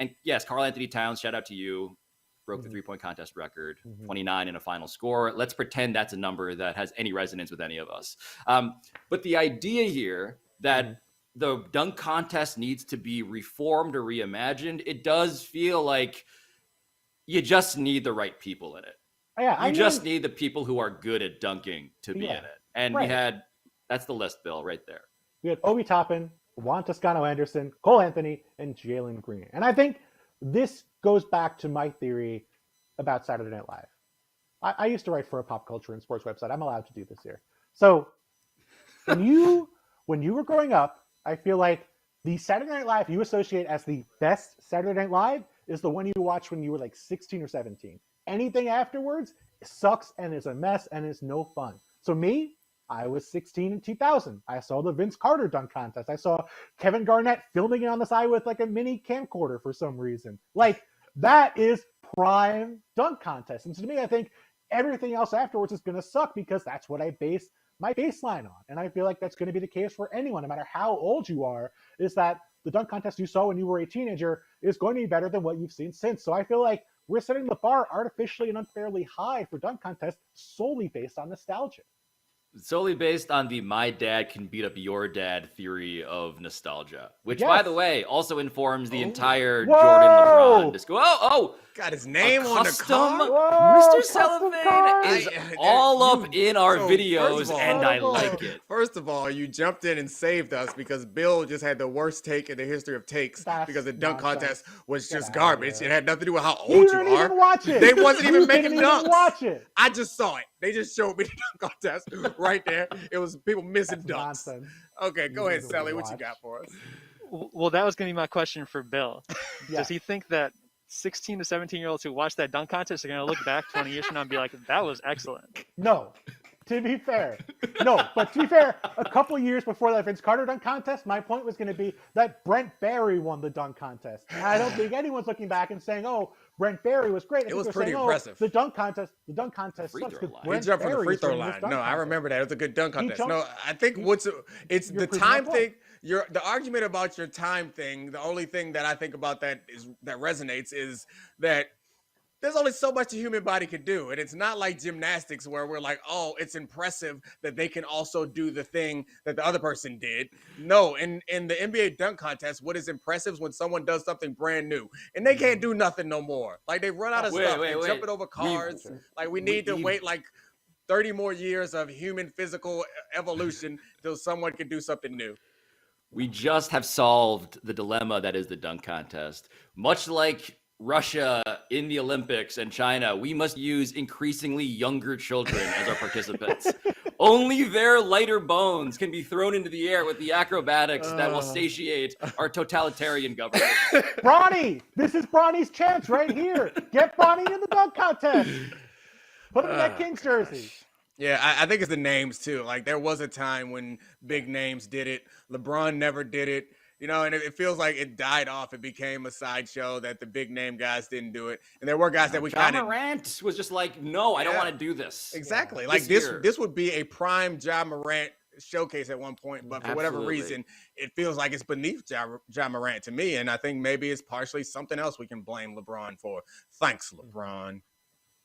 [SPEAKER 2] and yes, Karl Anthony Towns, shout out to you, broke the 3-point contest record, 29 in a final score. Let's pretend that's a number that has any resonance with any of us. But the idea here that the dunk contest needs to be reformed or reimagined, it does feel like you just need the right people in it.
[SPEAKER 1] Yeah,
[SPEAKER 2] You just need the people who are good at dunking to be in it. And we had, that's the list, Bill, right there.
[SPEAKER 1] We had Obi Toppin, Juan Toscano-Anderson, Cole Anthony, and Jalen Green. And I think this goes back to my theory about Saturday Night Live. I used to write for a pop culture and sports website. I'm allowed to do this here. So when you were growing up, I feel like the Saturday Night Live you associate as the best Saturday Night Live is the one you watched when you were like 16 or 17. Anything afterwards sucks and is a mess and is no fun. So me, I was 16 in 2000. I saw the Vince Carter dunk contest. I saw Kevin Garnett filming it on the side with like a mini camcorder for some reason. Like, that is prime dunk contest. And to me, I think everything else afterwards is going to suck because that's what I base my baseline on. And I feel like that's going to be the case for anyone, no matter how old you are, is that the dunk contest you saw when you were a teenager is going to be better than what you've seen since. So I feel like we're setting the bar artificially and unfairly high for dunk contests solely based on nostalgia.
[SPEAKER 2] Solely based on the my dad can beat up your dad theory of nostalgia, which, by the way, also informs the entire Jordan LeBron disco.
[SPEAKER 3] got his name on the
[SPEAKER 2] custom
[SPEAKER 3] card.
[SPEAKER 2] Mr. Cellophane is all up in our videos, and I like it.
[SPEAKER 3] First of all, you jumped in and saved us because Bill just had the worst take in the history of takes because the dunk contest was just garbage. It had nothing to do with how old you
[SPEAKER 1] didn't
[SPEAKER 3] are.
[SPEAKER 1] even watch it.
[SPEAKER 3] They wasn't even making
[SPEAKER 1] didn't
[SPEAKER 3] dunks.
[SPEAKER 1] even watch it.
[SPEAKER 3] I just saw it. They just showed me the dunk contest right there. It was people missing
[SPEAKER 1] That's
[SPEAKER 3] dunks.
[SPEAKER 1] nonsense.
[SPEAKER 3] Okay, go ahead,
[SPEAKER 1] need to
[SPEAKER 3] Sally. What you
[SPEAKER 1] watch.
[SPEAKER 3] got for us?
[SPEAKER 4] Well, that was going to be my question for Bill.
[SPEAKER 1] Yeah.
[SPEAKER 4] Does he think that 16 to 17-year-olds who watch that dunk contest are going to look back 20 years from now and be like, that was excellent?
[SPEAKER 1] No. To be fair. No, but to be fair, a couple years before that Vince Carter dunk contest, my point was going to be that Brent Barry won the dunk contest. And I don't think anyone's looking back and saying, oh, Brent Barry was great. I
[SPEAKER 3] It
[SPEAKER 1] think
[SPEAKER 3] was
[SPEAKER 1] they're
[SPEAKER 3] pretty
[SPEAKER 1] saying,
[SPEAKER 3] impressive.
[SPEAKER 1] The dunk contest
[SPEAKER 2] Free
[SPEAKER 1] sucks
[SPEAKER 2] throw
[SPEAKER 1] because
[SPEAKER 2] line.
[SPEAKER 3] He
[SPEAKER 1] Brent
[SPEAKER 3] jumped from the
[SPEAKER 1] Barry's
[SPEAKER 3] free throw
[SPEAKER 1] winning this
[SPEAKER 3] line.
[SPEAKER 1] dunk
[SPEAKER 3] No, I
[SPEAKER 1] contest.
[SPEAKER 3] remember that. It was a good dunk contest.
[SPEAKER 1] jumped-
[SPEAKER 3] No, I think it's
[SPEAKER 1] You're
[SPEAKER 3] the
[SPEAKER 1] proving
[SPEAKER 3] time
[SPEAKER 1] my
[SPEAKER 3] thing.
[SPEAKER 1] point.
[SPEAKER 3] The argument about your time thing. The only thing that I think about that resonates is that there's only so much the human body could do. And it's not like gymnastics where we're like, oh, it's impressive that they can also do the thing that the other person did. No, in the NBA dunk contest, what is impressive is when someone does something brand new and they can't do nothing no more. Like they run out of stuff. They're jumping over cars. Like we need to wait like 30 more years of human physical evolution till someone can do something new.
[SPEAKER 2] We just have solved the dilemma that is the dunk contest. Much like Russia in the Olympics and China, we must use increasingly younger children as our participants. Only their lighter bones can be thrown into the air with the acrobatics that will satiate our totalitarian government.
[SPEAKER 1] Bronny, this is Bronny's chance right here. Get Bronny in the dunk contest. Put him in that Kings jersey.
[SPEAKER 3] Yeah, I think it's the names too. Like there was a time when big names did it. LeBron never did it. You know, and it feels like it died off. It became a sideshow that the big name guys didn't do it. And there were guys that we
[SPEAKER 2] John
[SPEAKER 3] kind of
[SPEAKER 2] Morant was just like, no, I don't want to do this.
[SPEAKER 3] Exactly.
[SPEAKER 2] Yeah.
[SPEAKER 3] Like this
[SPEAKER 2] year.
[SPEAKER 3] would be a prime John Morant showcase at one point, but for whatever
[SPEAKER 2] Absolutely.
[SPEAKER 3] reason, it feels like it's beneath John Morant to me. And I think maybe it's partially something else we can blame LeBron for. Thanks, LeBron.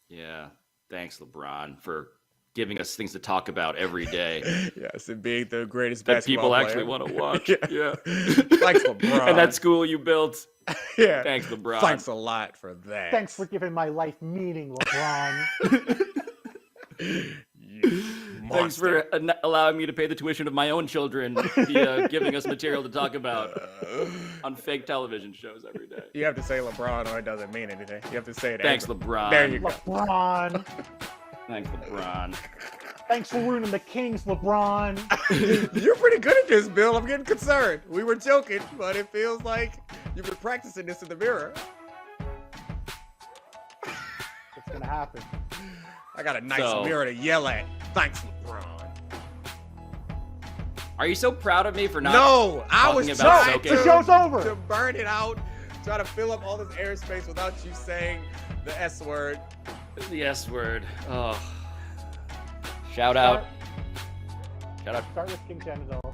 [SPEAKER 2] Yeah. Thanks, LeBron, for giving us things to talk about every day.
[SPEAKER 3] Yes, and being the greatest
[SPEAKER 2] That
[SPEAKER 3] basketball
[SPEAKER 2] people
[SPEAKER 3] player.
[SPEAKER 2] actually want to watch. Yeah.
[SPEAKER 3] Thanks, LeBron.
[SPEAKER 2] And that school you built.
[SPEAKER 3] Yeah.
[SPEAKER 2] Thanks, LeBron.
[SPEAKER 3] Thanks a lot for that.
[SPEAKER 1] Thanks for giving my life meaning, LeBron.
[SPEAKER 2] Thanks for allowing me to pay the tuition of my own children via giving us material to talk about on fake television shows every day.
[SPEAKER 3] You have to say LeBron or it doesn't mean anything. You have to say it.
[SPEAKER 2] Thanks, LeBron.
[SPEAKER 3] There you go.
[SPEAKER 1] LeBron.
[SPEAKER 2] Thanks, LeBron.
[SPEAKER 1] Thanks for ruining the Kings, LeBron.
[SPEAKER 3] You're pretty good at this, Bill. I'm getting concerned. We were joking, but it feels like you've been practicing this in the mirror.
[SPEAKER 1] It's gonna happen.
[SPEAKER 3] I got a nice mirror to yell at. Thanks, LeBron.
[SPEAKER 2] Are you so proud of me for not?
[SPEAKER 3] No, I was
[SPEAKER 2] about
[SPEAKER 3] trying
[SPEAKER 2] soaking?
[SPEAKER 1] The show's over.
[SPEAKER 3] to burn it out, try to fill up all this airspace without you saying the S word.
[SPEAKER 2] The S word. Oh. Shout out.
[SPEAKER 1] Start with King Genital.